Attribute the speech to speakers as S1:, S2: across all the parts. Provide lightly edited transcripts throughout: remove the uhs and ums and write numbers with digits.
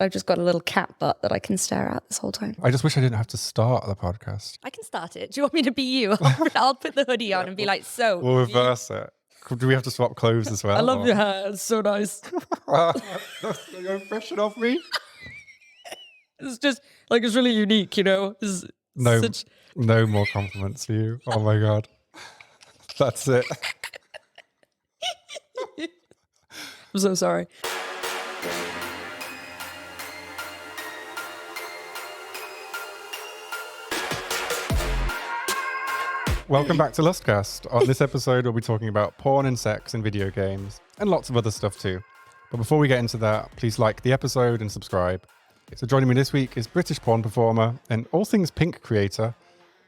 S1: I've just got a little cat butt that I can stare at this whole time.
S2: I just wish I didn't have to start the podcast.
S1: I can start it. Do you want me to be you? I'll put the hoodie on and be like, so.
S2: We'll reverse it. Do we have to swap clothes as well?
S1: I love your hair. It's so nice.
S2: That's your impression of me?
S1: It's just like, it's really unique, you know?
S2: No more compliments for you. Oh my God. That's it.
S1: I'm so sorry.
S2: Welcome back to Lustcast. On this episode, we'll be talking about porn and sex in video games, and lots of other stuff too. But before we get into that, please like the episode and subscribe. So joining me this week is British porn performer and all things pink creator,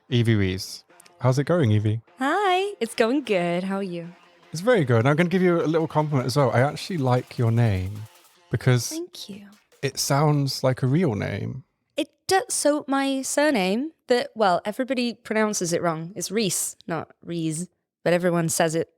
S2: Evie Rees. How's it going, Evie?
S1: Hi. It's going good. How are you?
S2: It's very good. And I'm going to give you a little compliment as well. I actually like your name because
S1: Thank you.
S2: it sounds like a real name.
S1: It does. So my surname, everybody pronounces it wrong. It's Rees, not Rees, but everyone says it.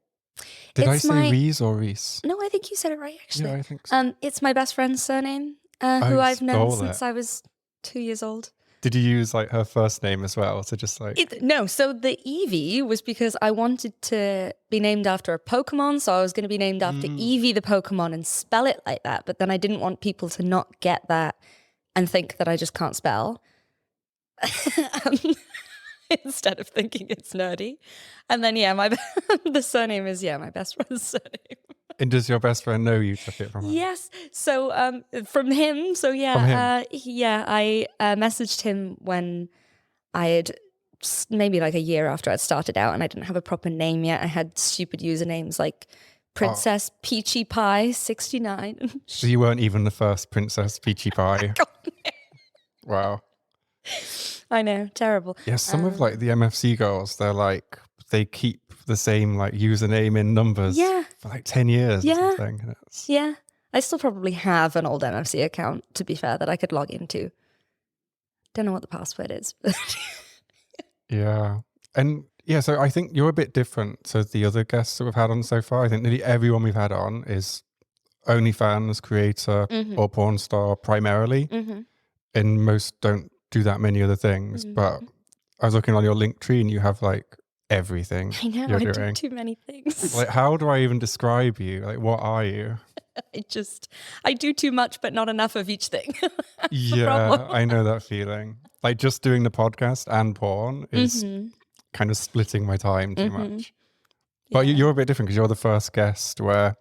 S2: Did I say Rees or Rees?
S1: No, I think you said it right, actually.
S2: Yeah, I think so.
S1: It's my best friend's surname, who I've known since I was 2 years old.
S2: Did you use like her first name as well? So just like...
S1: No, so the Evie was because I wanted to be named after a Pokemon. So I was going to be named after Evie the Pokemon and spell it like that. But then I didn't want people to not get that and think that I just can't spell. Instead of thinking it's nerdy. And then, the surname is, my best friend's surname.
S2: And does your best friend know you took it from her?
S1: Yes. So from him. So I messaged him when I had maybe like a year after I'd started out and I didn't have a proper name yet. I had stupid usernames like Princess Peachy Pie 69.
S2: So you weren't even the first Princess Peachy Pie.
S1: God, no.
S2: Wow.
S1: I know, terrible.
S2: Yeah, some of like the MFC girls, they keep the same like username in numbers for like 10 years or something. And
S1: yeah, I still probably have an old MFC account, to be fair, that I could log into. Don't know what the password is. But
S2: yeah. And yeah, so I think you're a bit different to the other guests that we've had on so far. I think nearly everyone we've had on is OnlyFans creator or porn star primarily. And most don't do that many other things. But I was looking on your link tree and you have like everything.
S1: I know, I do too many things.
S2: Like, how do I even describe you? Like, what are you?
S1: I do too much, but not enough of each thing.
S2: Yeah, I know that feeling. Like just doing the podcast and porn is kind of splitting my time too much. But you're a bit different because you're the first guest where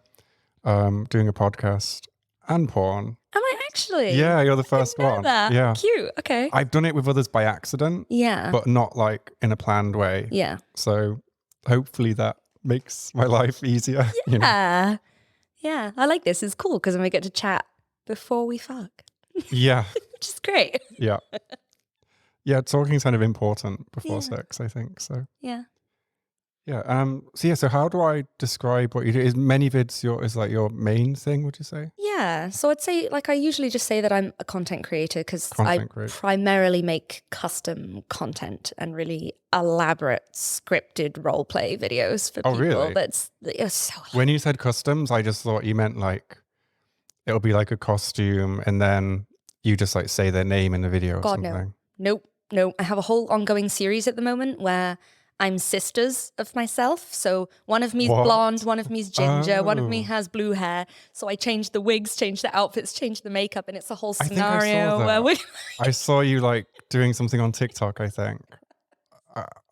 S2: doing a podcast and porn.
S1: Am I actually?
S2: Yeah, you're the first one.
S1: That.
S2: Yeah.
S1: Cute. Okay.
S2: I've done it with others by accident.
S1: Yeah.
S2: But not like in a planned way.
S1: Yeah.
S2: So hopefully that makes my life easier.
S1: Yeah. You know? Yeah. I like this. It's cool because then we get to chat before we fuck.
S2: Yeah.
S1: Which is great.
S2: Yeah. Yeah, talking is kind of important before sex, I think. So
S1: yeah.
S2: Yeah. So how do I describe what you do? Is Many Vids your main thing, would you say?
S1: Yeah. So I'd say, like, I usually just say that I'm a content creator because I primarily make custom content and really elaborate scripted role play videos for people.
S2: Really?
S1: It's so
S2: When you said customs, I just thought you meant like it'll be like a costume and then you just like say their name in the video or something.
S1: No. I have a whole ongoing series at the moment where I'm sisters of myself. So one of me is blonde, one of me is ginger, one of me has blue hair. So I change the wigs, change the outfits, change the makeup, and it's a whole scenario where
S2: I saw you like doing something on TikTok, I think.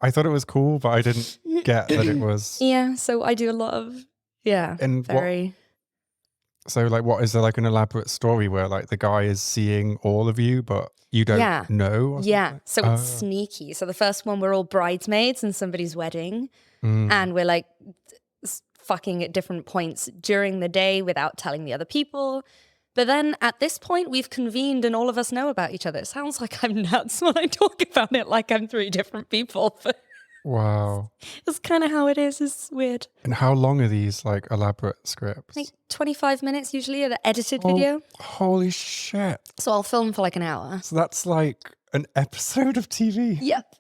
S2: I thought it was cool, but I didn't get that it was.
S1: Yeah, so I do a lot of
S2: So like what is there like an elaborate story where like the guy is seeing all of you but you don't know?
S1: So it's sneaky. So the first one we're all bridesmaids in somebody's wedding and we're like fucking at different points during the day without telling the other people. But then at this point we've convened and all of us know about each other. It sounds like I'm nuts when I talk about it like I'm 3 different people. But
S2: wow.
S1: It's kind of how it is. It's weird.
S2: And how long are these like elaborate scripts?
S1: Like 25 minutes usually, an edited video.
S2: Holy shit.
S1: So I'll film for like an hour.
S2: So that's like an episode of TV.
S1: Yep.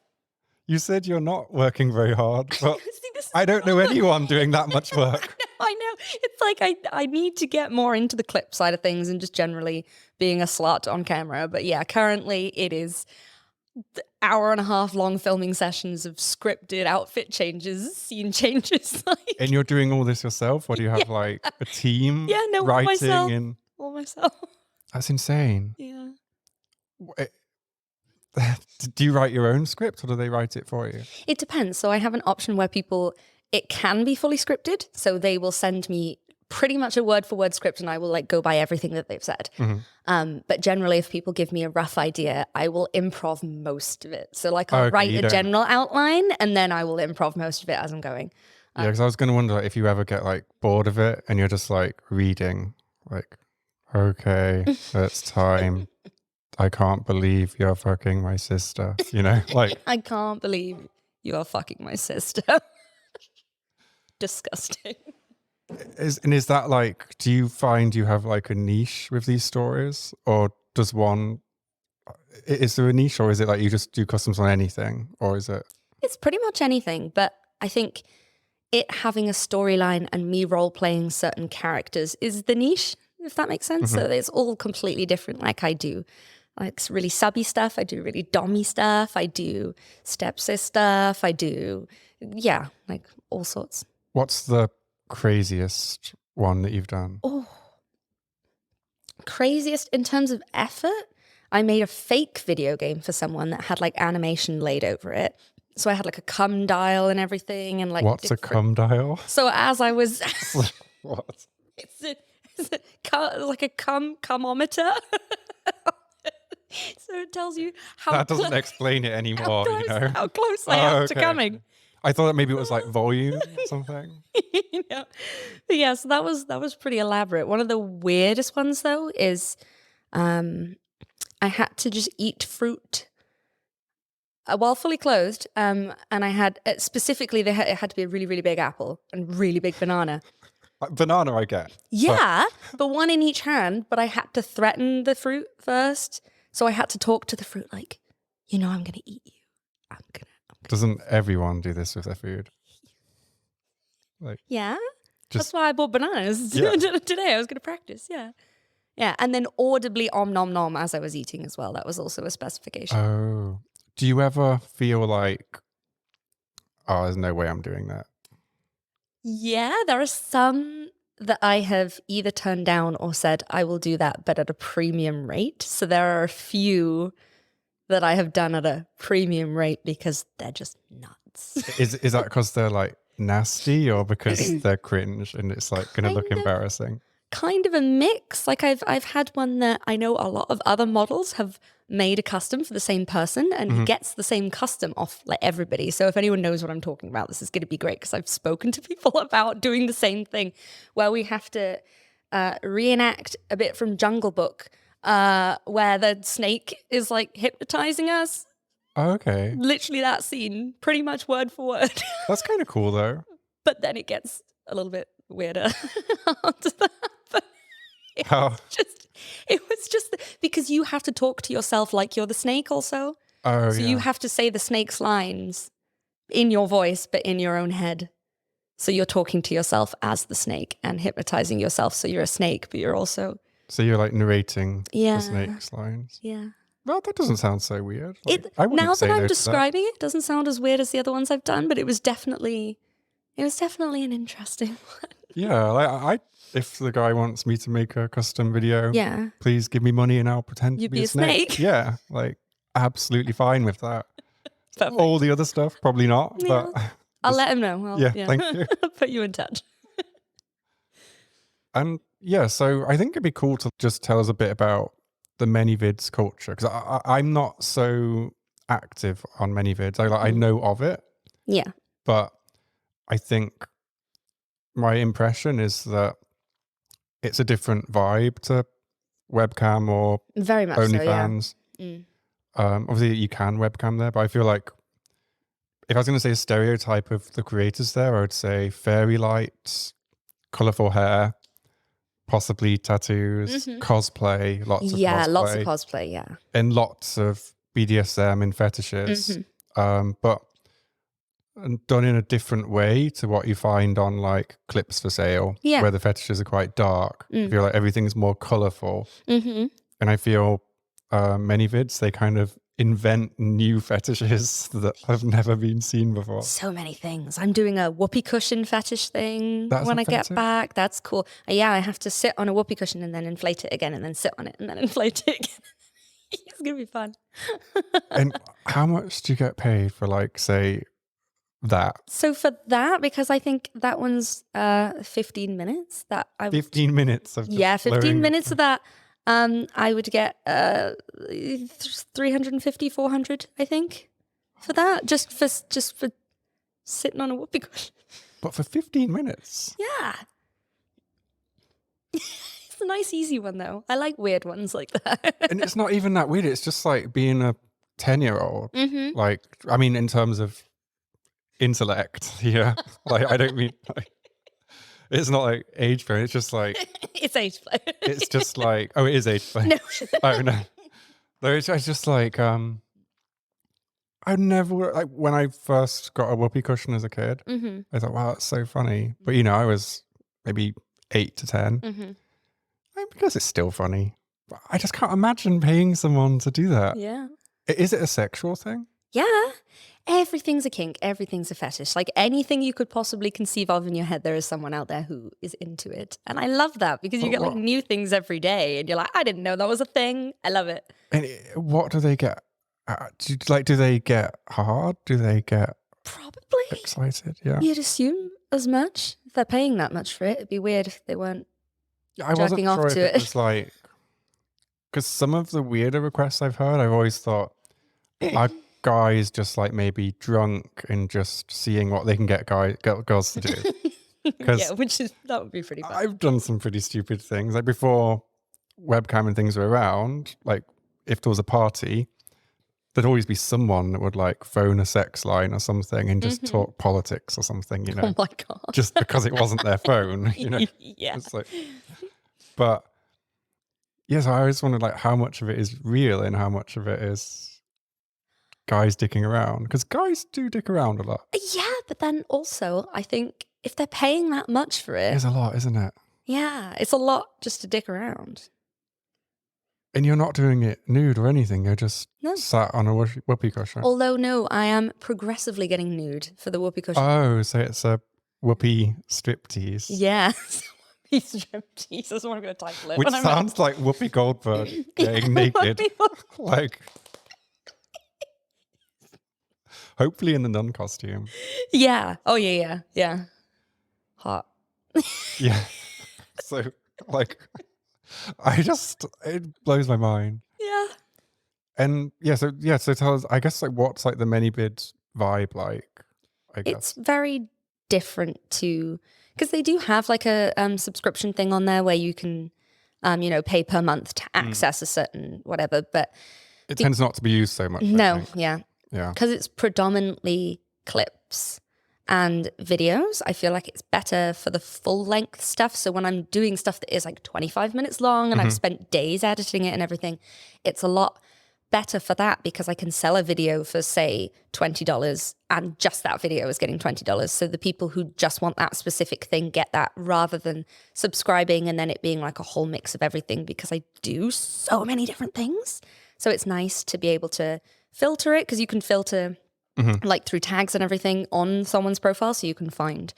S2: You said you're not working very hard, but
S1: See, this is
S2: I don't know anyone doing that much work.
S1: I know. It's like I need to get more into the clip side of things and just generally being a slut on camera. But yeah, currently it is hour-and-a-half long filming sessions of scripted outfit changes, scene changes. Like,
S2: And you're doing all this yourself, or do you have like a team
S1: yeah, no, all
S2: writing?
S1: myself.
S2: And
S1: All myself.
S2: that's insane.
S1: Yeah.
S2: Do you write your own script, or do they write it for you?
S1: It depends. So I have an option where it can be fully scripted. So they will send me pretty much a word for word script and I will like go by everything that they've said. But generally, if people give me a rough idea, I will improv most of it. So like I'll write a general outline and then I will improv most of it as I'm going.
S2: Yeah, because I was going to wonder if you ever get like bored of it and you're just like reading, like, okay, it's time. I can't believe you're fucking my sister, you know? Like,
S1: I can't believe you are fucking my sister. Disgusting.
S2: Is that like, do you find you have like a niche with these stories, or does one, is there a niche, or is it like you just do customs on anything, or is it?
S1: It's pretty much anything, but I think it having a storyline and me role-playing certain characters is the niche, if that makes sense. So it's all completely different. Like I do like really subby stuff. I do really dommy stuff. I do stepsis stuff. I do, yeah, like all sorts.
S2: What's the craziest one that you've done?
S1: Oh, craziest in terms of effort? I made a fake video game for someone that had like animation laid over it. So I had like a cum dial and everything, and like
S2: what's a cum dial?
S1: So as I was,
S2: what?
S1: It's like a cumometer. So it tells you how.
S2: That doesn't explain it anymore.
S1: How close,
S2: you know
S1: how close I am to coming.
S2: I thought that maybe it was like volume or something.
S1: You know? Yeah, so that was pretty elaborate. One of the weirdest ones though is I had to just eat fruit while fully clothed, and I had specifically it had to be a really, really big apple and really big banana.
S2: Banana, I get.
S1: Yeah, but one in each hand. But I had to threaten the fruit first, so I had to talk to the fruit like, you know, I'm gonna eat you. I'm gonna.
S2: Doesn't everyone do this with their food? Like,
S1: yeah, that's why I bought bananas today. I was gonna practice. Yeah. Yeah, and then audibly om nom nom as I was eating as well. That was also a specification.
S2: Oh. Do you ever feel like, oh, there's no way I'm doing that?
S1: Yeah, there are some that I have either turned down or said, I will do that, but at a premium rate. So there are a few that I have done at a premium rate because they're just nuts.
S2: Is that because they're like nasty, or because they're cringe and it's like going to look embarrassing?
S1: Kind of a mix. Like I've had one that I know a lot of other models have made a custom for the same person, and he gets the same custom off like everybody. So if anyone knows what I'm talking about, this is going to be great because I've spoken to people about doing the same thing where we have to reenact a bit from Jungle Book where the snake is like hypnotizing us.
S2: Oh, okay.
S1: Literally that scene, pretty much word for word.
S2: That's kind of cool though.
S1: But then it gets a little bit weirder after that. But it was just because you have to talk to yourself like you're the snake also.
S2: Oh,
S1: so you have to say the snake's lines in your voice, but in your own head. So you're talking to yourself as the snake and hypnotizing yourself. So you're a snake, but you're also.
S2: So you're like narrating the snake's lines.
S1: Yeah.
S2: Well, that doesn't sound so weird. Like,
S1: now that I'm describing it, doesn't sound as weird as the other ones I've done, but it was definitely an interesting one.
S2: Yeah, like if the guy wants me to make a custom video, please give me money and I'll pretend to be a snake. Yeah, like absolutely fine with that.
S1: Perfect.
S2: All the other stuff, probably not.
S1: Yeah.
S2: But
S1: I'll let him know.
S2: Thank you.
S1: I'll put you in touch.
S2: And yeah, so I think it'd be cool to just tell us a bit about the Many Vids culture, because I'm not so active on Many Vids. I know of it.
S1: Yeah.
S2: But I think my impression is that it's a different vibe to webcam or
S1: very much
S2: OnlyFans.
S1: So, yeah.
S2: Obviously, you can webcam there, but I feel like if I was going to say a stereotype of the creators there, I would say fairy lights, colourful hair, possibly tattoos, cosplay, lots of cosplay.
S1: Yeah.
S2: And lots of BDSM and fetishes. But done in a different way to what you find on like Clips for Sale, where the fetishes are quite dark. I feel like everything's more colorful. And I feel Many Vids, they kind of invent new fetishes that have never been seen before.
S1: So many things. I'm doing a whoopee cushion fetish thing
S2: That's
S1: when I
S2: offensive?
S1: get back. That's cool. Yeah, I have to sit on a whoopee cushion and then inflate it again and then sit on it and then inflate it again. It's going to be fun.
S2: And how much do you get paid for, like, say, that?
S1: So for that, because I think that one's 15 minutes.
S2: 15 minutes of just
S1: 15
S2: blowing-
S1: minutes of that. I would get 350, 400, I think, for that. Just for sitting on a whoopee cushion.
S2: But for 15 minutes?
S1: Yeah. It's a nice, easy one, though. I like weird ones like that.
S2: And it's not even that weird. It's just like being a 10-year-old. Like, I mean, in terms of intellect, yeah. Like, I don't mean, like, it's not like age play. It's just like...
S1: It's age play.
S2: It's just like... Oh, it is age play.
S1: No.
S2: Oh, no. No, it's just like... I never... Like, when I first got a whoopee cushion as a kid, I thought, wow, that's so funny. But, you know, I was maybe 8 to 10. Because it's still funny. But I just can't imagine paying someone to do that.
S1: Yeah.
S2: Is it a sexual thing?
S1: Yeah. Everything's a kink. Everything's a fetish. Like anything you could possibly conceive of in your head, there is someone out there who is into it. And I love that because you get like new things every day and you're like, I didn't know that was a thing. I love it.
S2: And what do they get? Do they get hard? Do they get
S1: probably
S2: excited? Yeah.
S1: You'd assume as much. If they're paying that much for it, it'd be weird if they weren't
S2: I wasn't
S1: jerking off
S2: sure if
S1: to
S2: it was like... Because some of the weirder requests I've heard, I've always thought, are guys just like maybe drunk and just seeing what they can get girls to do?
S1: Yeah, that would be pretty fun.
S2: I've done some pretty stupid things. Like before webcam and things were around, like if there was a party, there'd always be someone that would like phone a sex line or something and just talk politics or something, you know.
S1: Oh my God.
S2: Just because it wasn't their phone, you know.
S1: Yeah.
S2: It's like, but yes, I always wondered like how much of it is real and how much of it is guys dicking around. Because guys do dick around a lot.
S1: Yeah, but then also I think if they're paying that much for it,
S2: It's a lot, isn't it?
S1: yeah, it's a lot just to dick around.
S2: And you're not doing it nude or anything. You're just sat on a whoopee cushion.
S1: Although, no, I am progressively getting nude for the whoopee cushion.
S2: Oh, so it's a whoopee striptease.
S1: Yeah. Whoopee striptease. That's what I'm going to title it.
S2: Which sounds like Whoopi Goldberg getting naked. Like, hopefully in the nun costume.
S1: Yeah. Oh, yeah. Hot.
S2: Yeah. So, like... it blows my mind.
S1: Yeah.
S2: And so tell us, I guess, like, what's like the Many Vids vibe like? I guess
S1: it's very different to, because they do have like a subscription thing on there where you can, pay per month to access a certain whatever, but
S2: it tends not to be used so much.
S1: No,
S2: yeah,
S1: because it's predominantly clips and videos. I feel like it's better for the full length stuff. So when I'm doing stuff that is like 25 minutes long and I've spent days editing it and everything, it's a lot better for that because I can sell a video for say $20 and just that video is getting $20. So the people who just want that specific thing get that rather than subscribing and then it being like a whole mix of everything because I do so many different things. So it's nice to be able to filter it because you can filter like through tags and everything on someone's profile, so you can find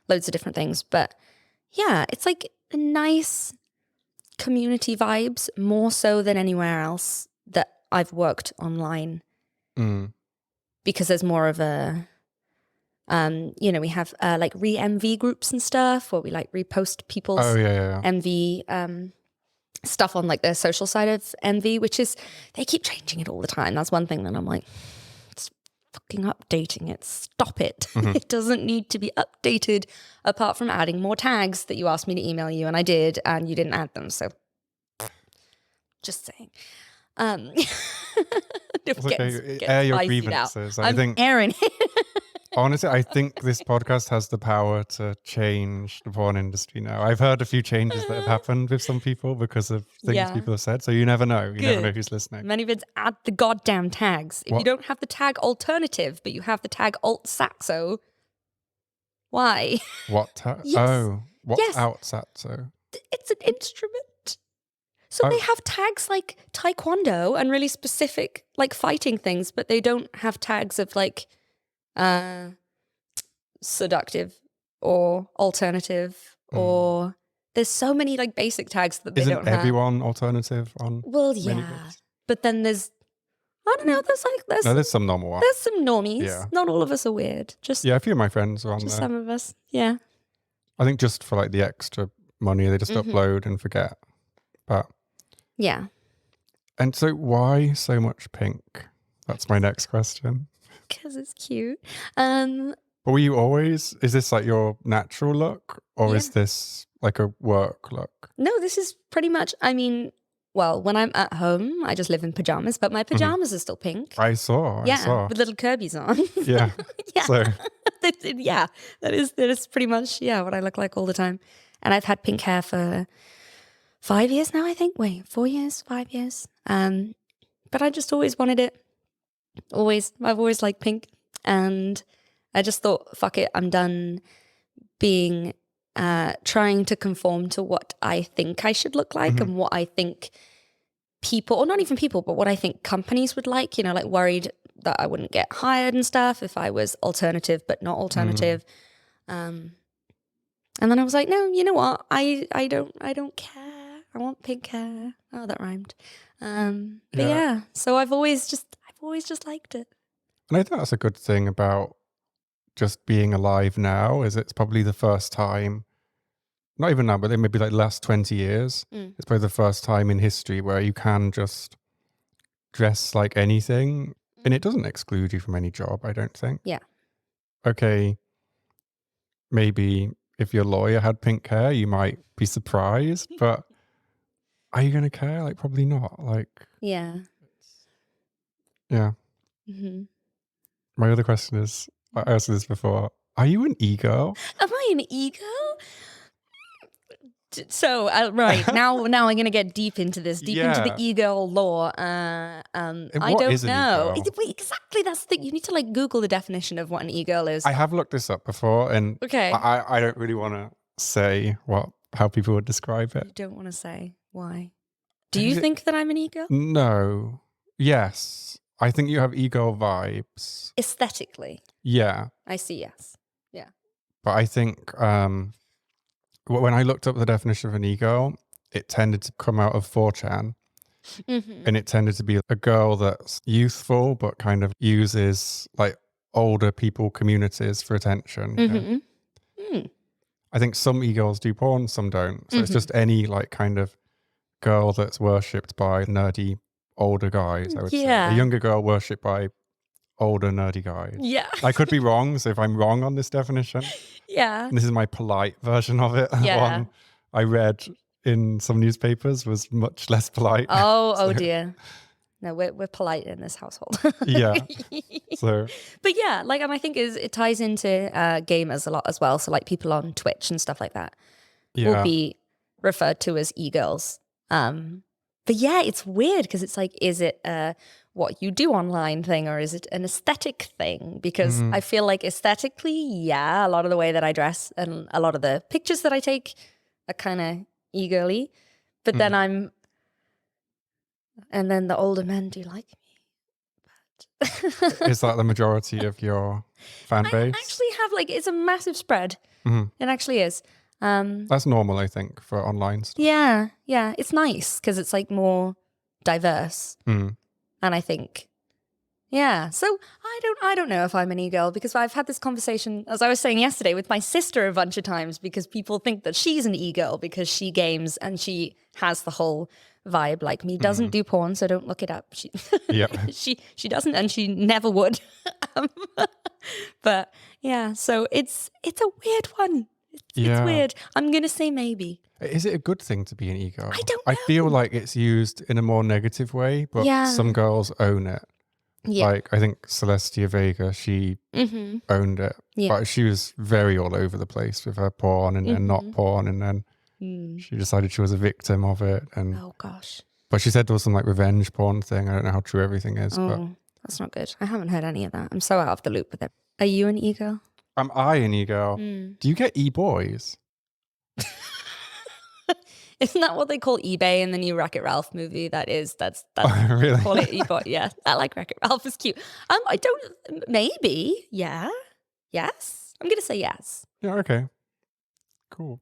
S1: loads of different things. But yeah, it's like nice community vibes more so than anywhere else that I've worked online because there's more of a we have like re-MV groups and stuff where we like repost people's MV stuff on like their social side of MV, which is they keep changing it all the time. That's one thing that I'm like, fucking updating it. Stop it. It doesn't need to be updated apart from adding more tags that you asked me to email you and I did and you didn't add them. So just saying.
S2: Air your grievances.
S1: I'm airing it.
S2: Honestly, I think this podcast has the power to change the porn industry now. I've heard a few changes that have happened with some people because of things
S1: Yeah.
S2: people have said. So you never know. You never know
S1: Good.
S2: who's listening.
S1: Many Vids add the goddamn tags. If you
S2: What?
S1: don't have the tag alternative, but you have the tag alt saxo, why?
S2: What?
S1: Yes.
S2: Oh, what's
S1: Yes.
S2: outsatso?
S1: It's an instrument. So they have tags like taekwondo and really specific like fighting things, but they don't have tags of like seductive or alternative or there's so many like basic tags that they don't have.
S2: Isn't everyone alternative on?
S1: Well,
S2: Many
S1: yeah.
S2: Vids?
S1: But then there's I don't know,
S2: there's some normal ones.
S1: there's some normies.
S2: Yeah.
S1: Not all of us are weird. Just
S2: Yeah, a few of my friends are on
S1: just
S2: there.
S1: some of us. Yeah.
S2: I think just for like the extra money, they just upload and forget. But
S1: Yeah.
S2: and so why so much pink? That's my next question.
S1: Because it's cute.
S2: But were you always, is this like your natural look or
S1: Yeah.
S2: is this like a work look?
S1: No, this is pretty much, I mean, well, when I'm at home, I just live in pajamas, but my pajamas are still pink.
S2: I saw.
S1: With little Kirby's on.
S2: Yeah.
S1: Yeah.
S2: So
S1: Yeah, that is pretty much, what I look like all the time. And I've had pink hair for 5 years now, I think. Wait, 4 years, 5 years. But I just always wanted it. I've always liked pink. And I just thought, fuck it, I'm done being trying to conform to what I think I should look like and what I think people, or not even people, but what I think companies would like, like worried that I wouldn't get hired and stuff if I was alternative but not alternative. And then I was like, no, you know what? I don't care. I want pink hair. Oh, that rhymed. But yeah, so I've always just liked it.
S2: and I think that's a good thing about just being alive now is it's probably the first time, not even now, but then maybe like last 20 years, it's probably the first time in history where you can just dress like anything and it doesn't exclude you from any job, I don't think.
S1: Yeah.
S2: Okay, maybe if your lawyer had pink hair, you might be surprised, but are you going to care? Like, probably not. Like,
S1: Yeah.
S2: yeah.
S1: Mm-hmm.
S2: My other question is, I asked this before, are you an e-girl?
S1: Am I an e-girl? So right now I'm going to get deep into this, into the e-girl lore. I don't know. Wait, exactly, that's the thing. You need to like Google the definition of what an e-girl is.
S2: I have looked this up before, and
S1: okay,
S2: I don't really want to say how people would describe it.
S1: You don't want to say why? Do you think that I'm an e-girl?
S2: No. Yes, I think you have e-girl vibes
S1: aesthetically.
S2: Yeah,
S1: I see. Yes. Yeah.
S2: But I think when I looked up the definition of an e-girl, it tended to come out of 4chan. And it tended to be a girl that's youthful, but kind of uses like older people communities for attention. I think some e-girls do porn, some don't. So it's just any like kind of girl that's worshipped by nerdy older guys, I would say. A younger girl worshipped by older nerdy guys.
S1: Yeah.
S2: I could be wrong, so if I'm wrong on this definition.
S1: Yeah.
S2: And this is my polite version of it.
S1: Yeah.
S2: One I read in some newspapers was much less polite.
S1: Oh dear. No, we're polite in this household.
S2: Yeah. So
S1: but yeah, like I think it ties into gamers a lot as well. So like people on Twitch and stuff like that will be referred to as e-girls. But yeah, it's weird because it's like, is it what you do online thing or is it an aesthetic thing? Because I feel like aesthetically, a lot of the way that I dress and a lot of the pictures that I take are kind of e-girly. But then and then the older men do like me. But
S2: is that the majority of your fan base?
S1: I actually have it's a massive spread. It actually is.
S2: That's normal, I think, for online stuff.
S1: Yeah. It's nice because it's like more diverse. And I think, so I don't know if I'm an e-girl because I've had this conversation, as I was saying yesterday, with my sister a bunch of times because people think that she's an e-girl because she games and she has the whole vibe like me. Doesn't do porn, so don't look it up. She doesn't, and she never would. But yeah, so it's a weird one. It's weird. I'm gonna say maybe.
S2: Is it a good thing to be an e-girl?
S1: I don't know.
S2: I feel like it's used in a more negative way, but some girls own it.
S1: Yeah.
S2: Like, I think Celestia Vega, she owned it.
S1: Yeah.
S2: But she was very all over the place with her porn and then not porn. And then she decided she was a victim of it. And
S1: Oh, gosh.
S2: but she said there was some like revenge porn thing. I don't know how true everything is. But
S1: That's not good. I haven't heard any of that. I'm so out of the loop with it. Are you an e-girl?
S2: am I an e-girl? Do you get e-boys?
S1: Isn't that what they call eBay in the new Wreck-It Ralph movie? That's
S2: Really?
S1: call it eBay. Yeah, I like Wreck-It Ralph. It's cute. I don't. Maybe. Yeah. Yes. I'm gonna say yes.
S2: Yeah. Okay. Cool.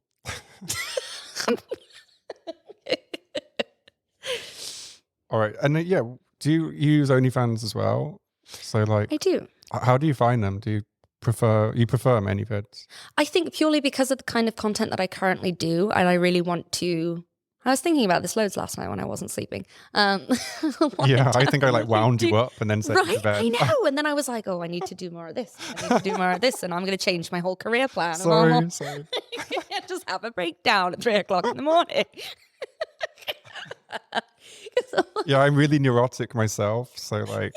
S2: All right. And yeah, do you use OnlyFans as well? So like,
S1: I do.
S2: how do you find them? Do you prefer Many Vids?
S1: I think purely because of the kind of content that I currently do, and I really want to. I was thinking about this loads last night when I wasn't sleeping.
S2: Yeah, I think I like wound you up and then sent you to bed.
S1: I know. And then I was like, oh, I need to do more of this. I need to do more of this. And I'm going to change my whole career plan.
S2: Sorry.
S1: Just have a breakdown at 3 o'clock in the morning.
S2: Yeah, I'm really neurotic myself. So like,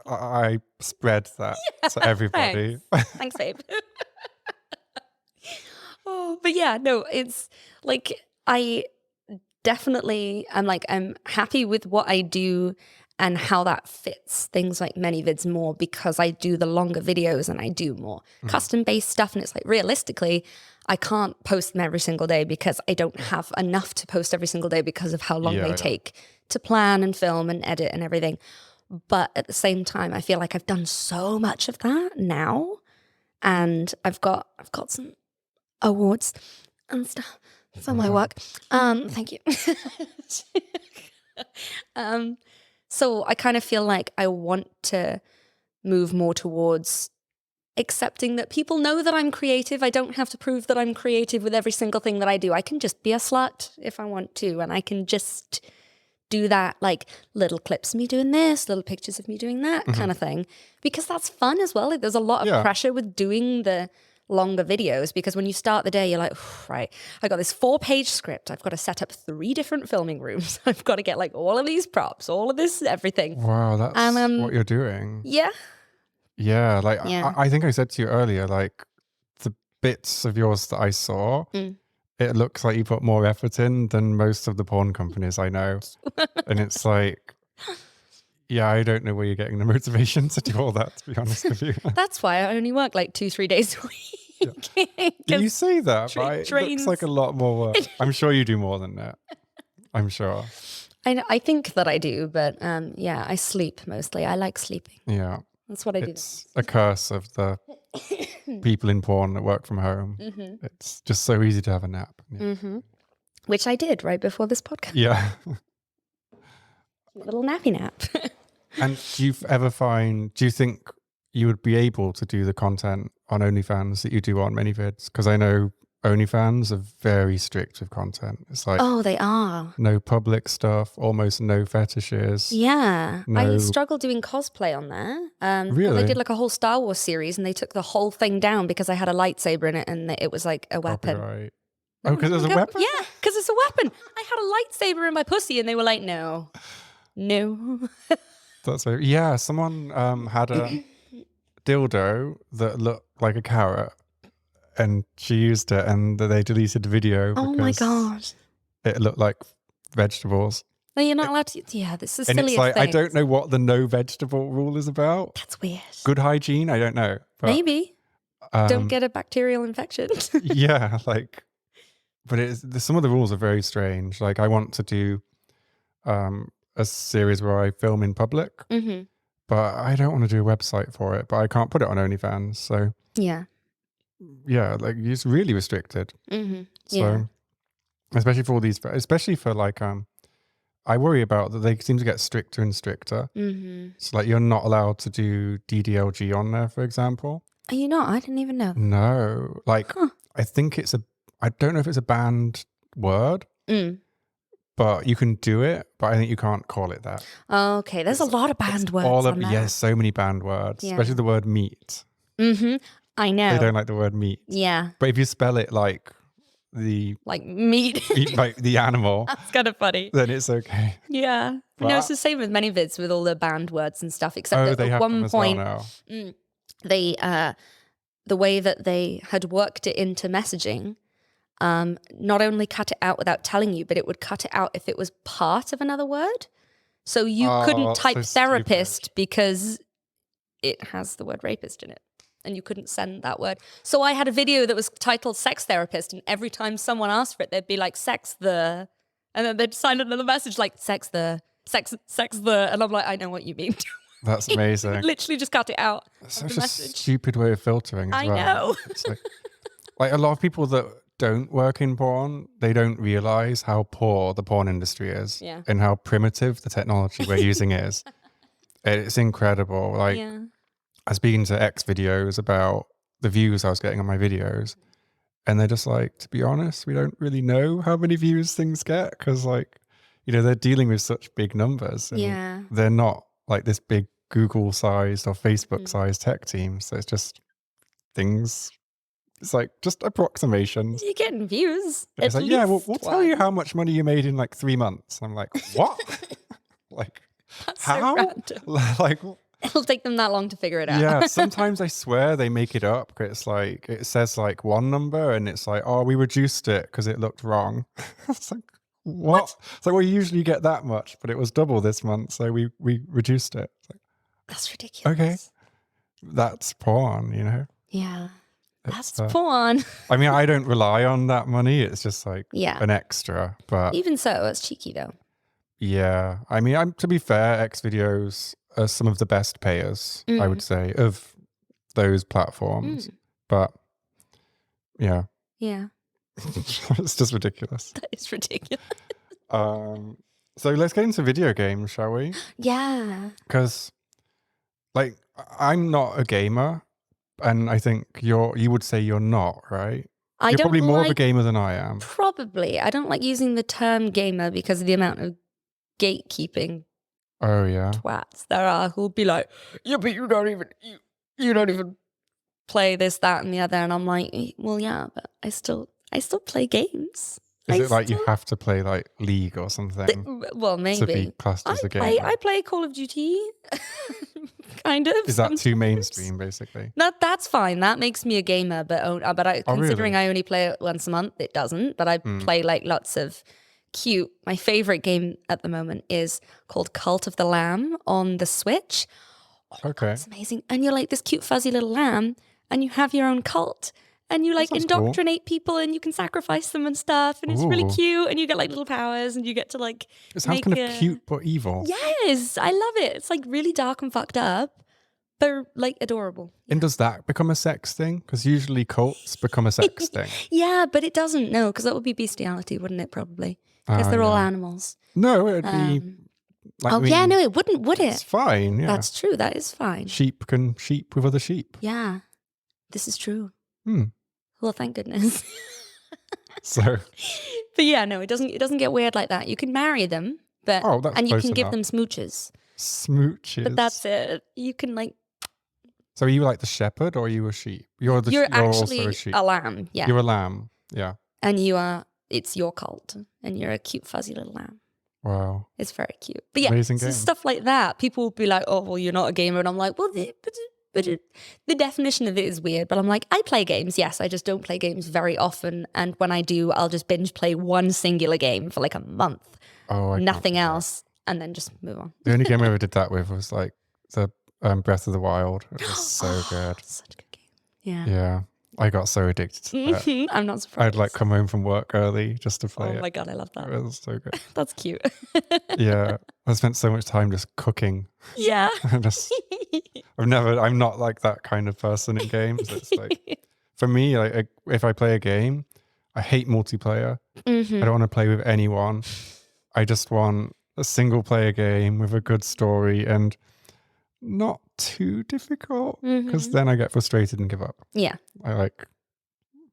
S2: I spread that to everybody.
S1: Thanks, babe. But yeah, no, it's like I'm happy with what I do and how that fits things like Many Vids more, because I do the longer videos and I do more custom-based stuff. And it's like, realistically, I can't post them every single day because I don't have enough to post every single day because of how long they take to plan and film and edit and everything. But at the same time, I feel like I've done so much of that now, and I've got some awards and stuff for my work. Thank you. So I kind of feel like I want to move more towards accepting that people know that I'm creative. I don't have to prove that I'm creative with every single thing that I do. I can just be a slut if I want to, and I can just do that, like little clips of me doing this, little pictures of me doing that kind of thing, because that's fun as well. Like, there's a lot of pressure with doing the longer videos, because when you start the day, you're like, right, I got this 4-page script. I've got to set up 3 different filming rooms. I've got to get like all of these props, all of this, everything.
S2: Wow, that's what you're doing.
S1: Yeah.
S2: Yeah, like I think I said to you earlier, like the bits of yours that I saw, it looks like you put more effort in than most of the porn companies I know. And it's like, yeah, I don't know where you're getting the motivation to do all that, to be honest with you.
S1: That's why I only work like 2-3 days a week.
S2: Yeah. Do you say that? It looks like a lot more work. I'm sure you do more than that. I'm sure.
S1: I think that I do, but yeah, I sleep mostly. I like sleeping.
S2: Yeah.
S1: That's what I do.
S2: It's a curse of the people in porn that work from home. It's just so easy to have a nap.
S1: Which I did right before this podcast.
S2: Yeah.
S1: A little nappy nap.
S2: And do you think you would be able to do the content on OnlyFans that you do on Many Vids? Because I know OnlyFans are very strict with content. It's like,
S1: oh, they are.
S2: No public stuff, almost no fetishes.
S1: Yeah. I struggle doing cosplay on there.
S2: Really?
S1: I did like a whole Star Wars series, and they took the whole thing down because I had a lightsaber in it and it was like a weapon.
S2: Copyright. Oh, because there's a weapon?
S1: Yeah, because it's a weapon. I had a lightsaber in my pussy and they were like, no.
S2: That's very, yeah, someone had a dildo that looked like a carrot, and she used it, and they deleted the video because
S1: oh my god,
S2: it looked like vegetables.
S1: No, you're not allowed to. Yeah, this is
S2: and
S1: silly.
S2: It's like, I don't know what the no vegetable rule is about.
S1: That's weird.
S2: Good hygiene, I don't know. But,
S1: maybe don't get a bacterial infection.
S2: Yeah, like, but some of the rules are very strange. Like, I want to do a series where I film in public, but I don't want to do a website for it. But I can't put it on OnlyFans, so yeah, like it's really restricted. So especially for all these, especially for like I worry about that they seem to get stricter and stricter. So like you're not allowed to do DDLG on there, for example.
S1: Are you not? I didn't even know.
S2: No, like I think I don't know if it's a banned word. But you can do it, but I think you can't call it that.
S1: Okay, there's a lot of banned words on that.
S2: Yes, so many banned words, especially the word meat.
S1: I know.
S2: They don't like the word meat.
S1: Yeah.
S2: But if you spell it like the
S1: like meat.
S2: like the animal,
S1: That's kind of funny.
S2: then it's okay.
S1: Yeah.
S2: But
S1: No, it's the same with Many Vids with all the banned words and stuff, except
S2: oh,
S1: that
S2: they
S1: at
S2: have them
S1: one
S2: as well
S1: point,
S2: now.
S1: they, the way that they had worked it into messaging, not only cut it out without telling you, but it would cut it out if it was part of another word. So you couldn't type
S2: so
S1: therapist
S2: stupid.
S1: because it has the word rapist in it. And you couldn't send that word. So I had a video that was titled sex therapist. And every time someone asked for it, they'd be like, sex the. And then they'd sign another message like, sex the. And I'm like, I know what you mean.
S2: That's amazing.
S1: Literally just cut it out.
S2: Such a stupid way of filtering as
S1: I
S2: well.
S1: know.
S2: It's like a lot of people that don't work in porn, they don't realize how poor the porn industry is and how primitive the technology we're using is. It's incredible. Like, I was speaking to X videos about the views I was getting on my videos, and they're just like, to be honest, we don't really know how many views things get because, like, you know, they're dealing with such big numbers. And they're not like this big Google-sized or Facebook-sized tech team. So it's just things. It's like just approximations.
S1: You're getting views.
S2: It's like, yeah, we'll tell you how much money you made in like 3 months. I'm like, what? Like,
S1: that's
S2: how?
S1: So random.
S2: Like,
S1: it'll take them that long to figure it out.
S2: Yeah, sometimes I swear they make it up. It's like, it says like one number and it's like, oh, we reduced it because it looked wrong. It's like, what? It's like, well, you usually get that much, but it was double this month, so we reduced it. It's like,
S1: that's ridiculous.
S2: Okay, that's porn, you know?
S1: Yeah, that's porn.
S2: I mean, I don't rely on that money. It's just like an extra, but
S1: even so, it's cheeky though.
S2: Yeah, I mean, to be fair, X videos are some of the best payers, I would say, of those platforms. But yeah, it's just ridiculous.
S1: That is ridiculous.
S2: So let's get into video games, shall we?
S1: Yeah.
S2: Because, like, I'm not a gamer, and I think you would say you're not, right? You're probably more of a gamer than I am.
S1: Probably. I don't like using the term gamer because of the amount of gatekeeping.
S2: Oh yeah.
S1: Twats there are who'll be like, yeah, but you don't even play this, that, and the other. And I'm like, well, yeah, but I still play games.
S2: Is it like you have to play like League or something?
S1: Well, maybe.
S2: To be classed as a gamer.
S1: I play Call of Duty. Kind of.
S2: Is that too mainstream, basically?
S1: That's fine. That makes me a gamer, considering I only play it once a month, it doesn't. But I play like lots of cute. My favorite game at the moment is called Cult of the Lamb on the Switch. Oh, okay, it's amazing. And you're like this cute fuzzy little lamb, and you have your own cult, and you like indoctrinate people, and you can sacrifice them and stuff, and it's really cute, and you get like little powers, and you get to like.
S2: It sounds kind of cute but evil.
S1: Yes, I love it. It's like really dark and fucked up, but like adorable.
S2: And does that become a sex thing? Because usually cults become a sex thing.
S1: Yeah, but it doesn't. No, because that would be bestiality, wouldn't it? Probably. Because they're all animals.
S2: No, it'd be...
S1: Like, no, it wouldn't, would it?
S2: It's fine, yeah.
S1: That's true, that is fine.
S2: Sheep can sheep with other sheep.
S1: Yeah, this is true. Well, thank goodness.
S2: But
S1: yeah, no, it doesn't get weird like that. You can marry them, but and you can give them smooches.
S2: Smooches?
S1: But that's it. You can like...
S2: So are you like the shepherd or are you a sheep? You're
S1: actually
S2: also a sheep.
S1: A lamb, yeah.
S2: You're a lamb, yeah.
S1: And it's your cult, and you're a cute fuzzy little lamb.
S2: Wow.
S1: It's very cute. But yeah, so stuff like that. People will be like, oh, well, you're not a gamer. And I'm like, well, the definition of it is weird. But I'm like, I play games. Yes, I just don't play games very often. And when I do, I'll just binge play one singular game for like a month. Oh, nothing else. And then just move on.
S2: The only game I ever did that with was like the Breath of the Wild. It was so good.
S1: Such a good game. Yeah.
S2: Yeah. I got so addicted to that.
S1: I'm not surprised.
S2: I'd like come home from work early just to play it.
S1: Oh my God, I love that.
S2: It was so good.
S1: That's cute.
S2: Yeah. I spent so much time just cooking.
S1: Yeah.
S2: I'm not like that kind of person in games. It's like, for me, like, if I play a game, I hate multiplayer. I don't want to play with anyone. I just want a single player game with a good story and not too difficult, because then I get frustrated and give up.
S1: Yeah.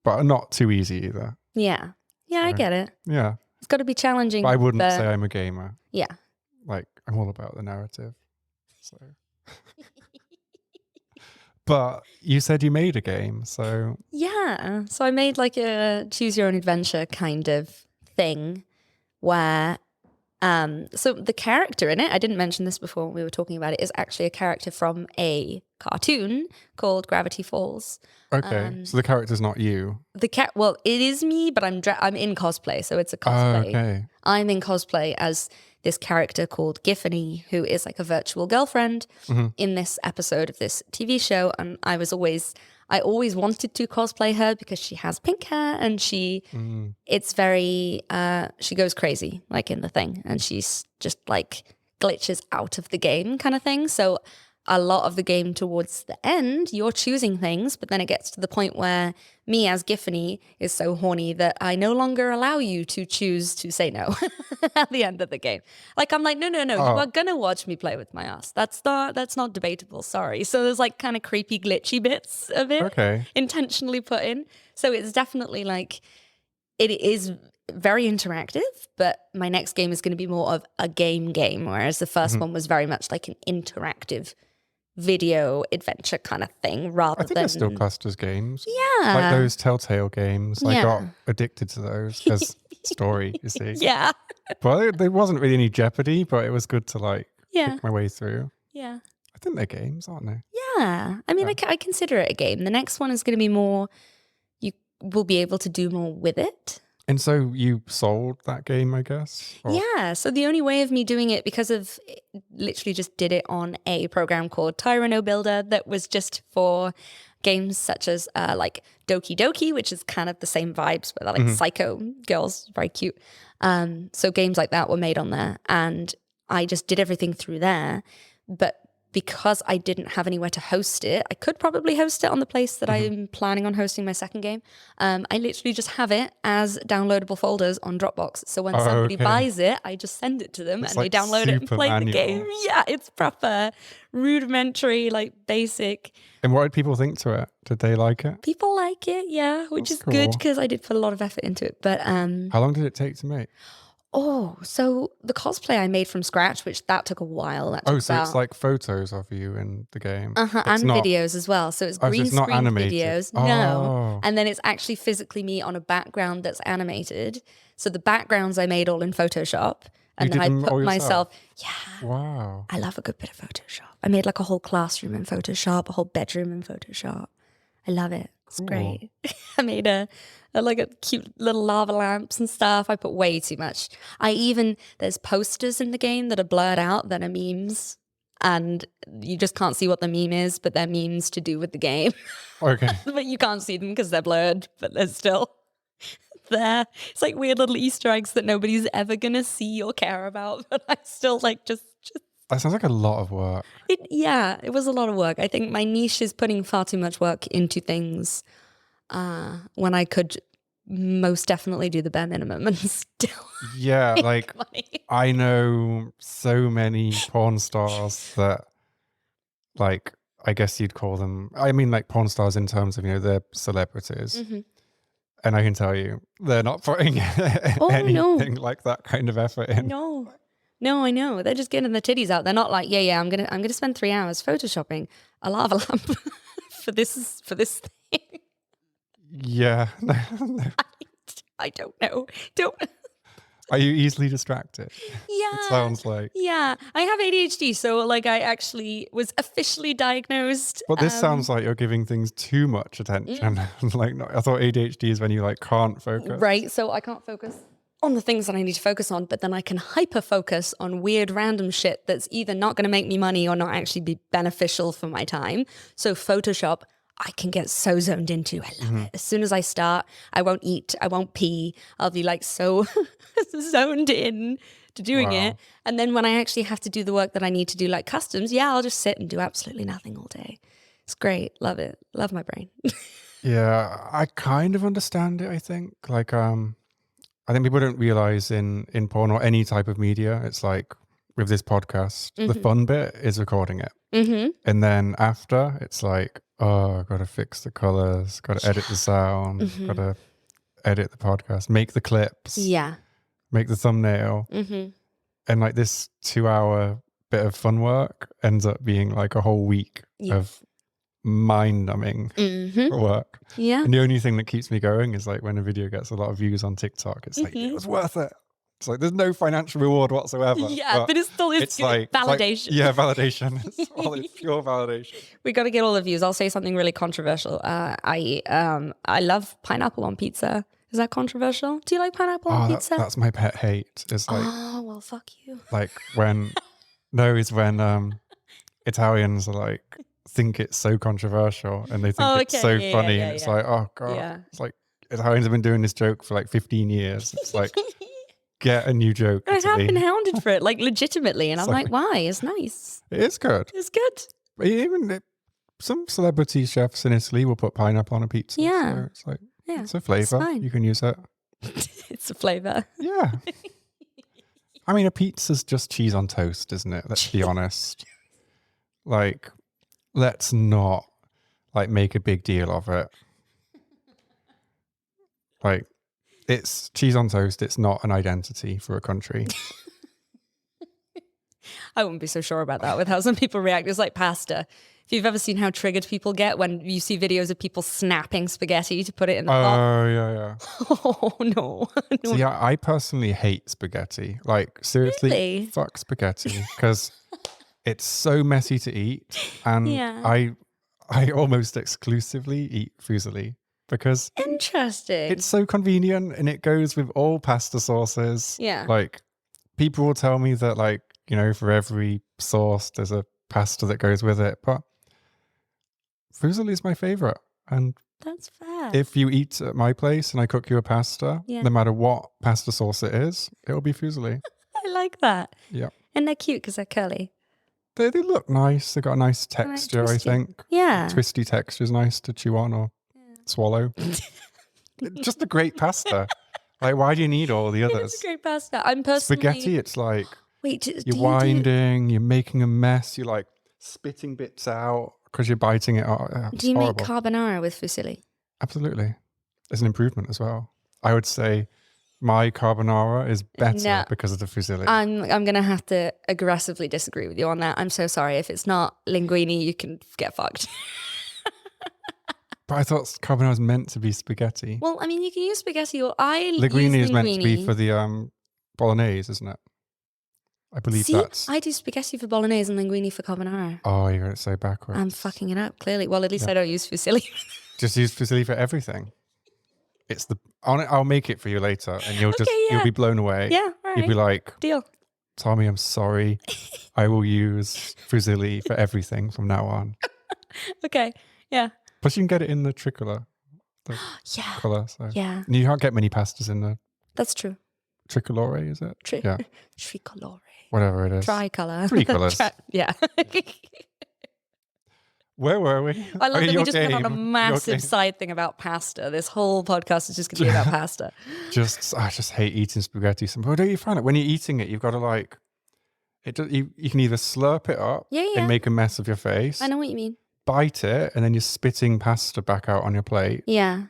S2: But not too easy either.
S1: Yeah. Yeah, I get it.
S2: Yeah.
S1: It's got to be challenging.
S2: But I wouldn't say I'm a gamer.
S1: Yeah.
S2: Like, I'm all about the narrative. So. But you said you made a game, so
S1: Yeah. So I made like a choose your own adventure kind of thing where so the character in it, I didn't mention this before when we were talking about it, is actually a character from a cartoon called Gravity Falls.
S2: okay. So the character's not you.
S1: Well, it is me, but I'm in cosplay, so it's a
S2: Oh,
S1: cosplay.
S2: okay.
S1: I'm in cosplay as this character called Giffany, who is like a virtual girlfriend in this episode of this TV show. And I always wanted to cosplay her because she has pink hair and it's very, she goes crazy like in the thing, and she's just like glitches out of the game kind of thing. So a lot of the game towards the end, you're choosing things, but then it gets to the point where me as Giffany is so horny that I no longer allow you to choose to say no at the end of the game. Like I'm like, no, you are gonna watch me play with my ass. That's not debatable. Sorry. So there's like kind of creepy, glitchy bits of it intentionally put in. So it's definitely like it is very interactive, but my next game is going to be more of a game, whereas the first one was very much like an interactive video adventure kind of thing rather
S2: I think they're still classed as games.
S1: Yeah.
S2: Like those Telltale games. I got addicted to those because story, you see.
S1: Yeah.
S2: But there wasn't really any jeopardy, but it was good to like pick my way through.
S1: Yeah.
S2: I think they're games, aren't they?
S1: Yeah. I mean, I consider it a game. The next one is going to be more, you will be able to do more with it.
S2: And so you sold that game, I guess? Or?
S1: Yeah. So the only way of me doing it, because of literally just did it on a program called Tyranno Builder that was just for games such as like Doki Doki, which is kind of the same vibes, but like psycho girls, very cute. So games like that were made on there, and I just did everything through there. But because I didn't have anywhere to host it, I could probably host it on the place that I'm planning on hosting my second game. I literally just have it as downloadable folders on Dropbox. So when somebody buys it, I just send it to them and they download it and play the game. Yeah, it's proper, rudimentary, like basic.
S2: And what did people think to it? Did they like it?
S1: People like it, yeah, which is good because I did put a lot of effort into it. But
S2: how long did it take to make?
S1: Oh, so the cosplay I made from scratch, which that took a while.
S2: So it's like photos of you in the game.
S1: And videos as well. So it's green screen videos. No. And then it's actually physically me on a background that's animated. So the backgrounds I made all in Photoshop. And then I put myself. Yeah.
S2: Wow.
S1: I love a good bit of Photoshop. I made like a whole classroom in Photoshop, a whole bedroom in Photoshop. I love it. It's great. I made a cute little lava lamps and stuff. I put way too much. There's posters in the game that are blurred out that are memes, and you just can't see what the meme is, but they're memes to do with the game.
S2: Okay.
S1: But you can't see them because they're blurred, but they're still there. It's like weird little Easter eggs that nobody's ever gonna see or care about, but I still like just
S2: that sounds like a lot of work.
S1: It was a lot of work. I think my niche is putting far too much work into things when I could most definitely do the bare minimum and still
S2: like money. I know so many porn stars that, like, I guess you'd call them, I mean like porn stars in terms of, they're celebrities. And I can tell you, they're not putting anything like that kind of effort in.
S1: No, I know. They're just getting the titties out. They're not like, I'm gonna spend 3 hours photoshopping a lava lamp for this thing.
S2: Yeah.
S1: I don't know.
S2: Are you easily distracted?
S1: Yeah.
S2: It sounds like.
S1: Yeah. I have ADHD, so like I actually was officially diagnosed.
S2: But this sounds like you're giving things too much attention. Like, no, I thought ADHD is when you like can't focus.
S1: Right. So I can't focus on the things that I need to focus on, but then I can hyper focus on weird random shit that's either not going to make me money or not actually be beneficial for my time. So Photoshop, I can get so zoned into. I love it. As soon as I start, I won't eat, I won't pee. I'll be like so zoned in to doing it. And then when I actually have to do the work that I need to do, like customs, I'll just sit and do absolutely nothing all day. It's great. Love it. Love my brain.
S2: Yeah, I kind of understand it, I think. Like, I think people don't realize in porn or any type of media, it's like with this podcast, the fun bit is recording it. And then after, it's like, oh, I've got to fix the colors, got to edit the sound, got to edit the podcast, make the clips, make the thumbnail. And like this 2 hour bit of fun work ends up being like a whole week of mind-numbing work.
S1: Yeah.
S2: And the only thing that keeps me going is like when a video gets a lot of views on TikTok, it's like, it was worth it. It's like, there's no financial reward whatsoever.
S1: Yeah, but it still is
S2: it's like
S1: validation.
S2: Yeah, validation. It's pure validation.
S1: We got to get all the views. I'll say something really controversial. I love pineapple on pizza. Is that controversial? Do you like pineapple on pizza?
S2: That's my pet hate. It's like,
S1: oh, well, fuck you.
S2: Like when Italians are like, think it's so controversial and they think it's so funny. And it's like, oh God. Yeah. It's like, Italians have been doing this joke for like 15 years. It's like, get a new joke.
S1: I have been hounded for it, like legitimately. And I'm like, why? It's nice.
S2: It is good.
S1: It's good.
S2: But even some celebrity chefs in Italy will put pineapple on a pizza.
S1: Yeah.
S2: So it's like, it's a flavor. You can use it.
S1: It's a flavor.
S2: Yeah. I mean, a pizza's just cheese on toast, isn't it? Let's be honest. Like, let's not like make a big deal of it. Like, it's cheese on toast. It's not an identity for a country.
S1: I wouldn't be so sure about that with how some people react. It's like pasta. If you've ever seen how triggered people get when you see videos of people snapping spaghetti to put it in the pot.
S2: Oh, yeah.
S1: Oh, no.
S2: So, yeah, I personally hate spaghetti. Like, seriously,
S1: really?
S2: Fuck spaghetti. Because it's so messy to eat. And I almost exclusively eat fusilli. Because
S1: interesting,
S2: it's so convenient and it goes with all pasta sauces.
S1: Yeah.
S2: Like, people will tell me that, like, you know, for every sauce, there's a pasta that goes with it. But fusilli is my favorite. And
S1: that's fair.
S2: If you eat at my place and I cook you a pasta, no matter what pasta sauce it is, it'll be fusilli.
S1: I like that.
S2: Yeah.
S1: And they're cute because they're curly.
S2: They look nice. They've got a nice texture, I think.
S1: Yeah.
S2: Twisty texture is nice to chew on or swallow. Just a great pasta. Like, why do you need all the others?
S1: It's a great pasta. I'm personally...
S2: Spaghetti, it's like,
S1: wait,
S2: you're winding, you're making a mess, you're like spitting bits out because you're biting it out.
S1: Do you make carbonara with fusilli?
S2: Absolutely. It's an improvement as well. I would say my carbonara is better because of the fusilli.
S1: I'm going to have to aggressively disagree with you on that. I'm so sorry. If it's not linguine, you can get fucked.
S2: But I thought carbonara was meant to be spaghetti.
S1: Well, I mean, you can use spaghetti or
S2: linguine is meant to be for the bolognese, isn't it? I believe that's...
S1: I do spaghetti for bolognese and linguine for carbonara.
S2: Oh, you got it so backwards.
S1: I'm fucking it up, clearly. Well, at least I don't use fusilli.
S2: Just use fusilli for everything. It's the... I'll make it for you later and you'll just... You'll be blown away.
S1: Yeah, all right.
S2: You'll be like...
S1: Deal.
S2: Tommy, I'm sorry. I will use fusilli for everything from now on.
S1: Okay, yeah.
S2: Plus you can get it in the tricolor. The colour. So. Yeah. And you can't get many pastas in the...
S1: That's true.
S2: Tricolore, is it?
S1: Yeah. Tricolore.
S2: Whatever it is.
S1: Tricolour.
S2: 3 colours.
S1: Yeah.
S2: Where were we?
S1: I love that we just went on a massive side thing about pasta. This whole podcast is just going to be about pasta.
S2: I just hate eating spaghetti. But don't you find it? When you're eating it, you've got to like... You can either slurp it up and make a mess of your face.
S1: I know what you mean.
S2: Bite it, and then you're spitting pasta back out on your plate.
S1: Yeah.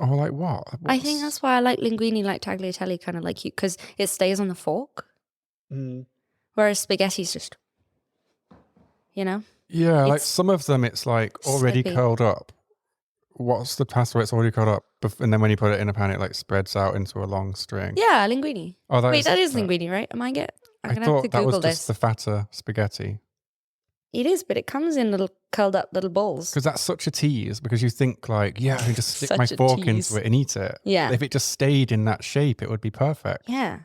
S2: Oh, like what?
S1: I think that's why I like linguine, like tagliatelle, kind of like you, because it stays on the fork. Whereas spaghetti's just, you know?
S2: Yeah, like some of them, it's like already curled up. What's the pasta where it's already curled up? And then when you put it in a pan, it like spreads out into a long string.
S1: Yeah, linguine.
S2: Oh,
S1: that is linguine, right? I'm going to have to Google
S2: that was just the fatter spaghetti.
S1: It is, but it comes in little curled up little balls.
S2: Because that's such a tease, because you think like, I can just stick my fork into it and eat it.
S1: Yeah.
S2: If it just stayed in that shape, it would be perfect.
S1: Yeah.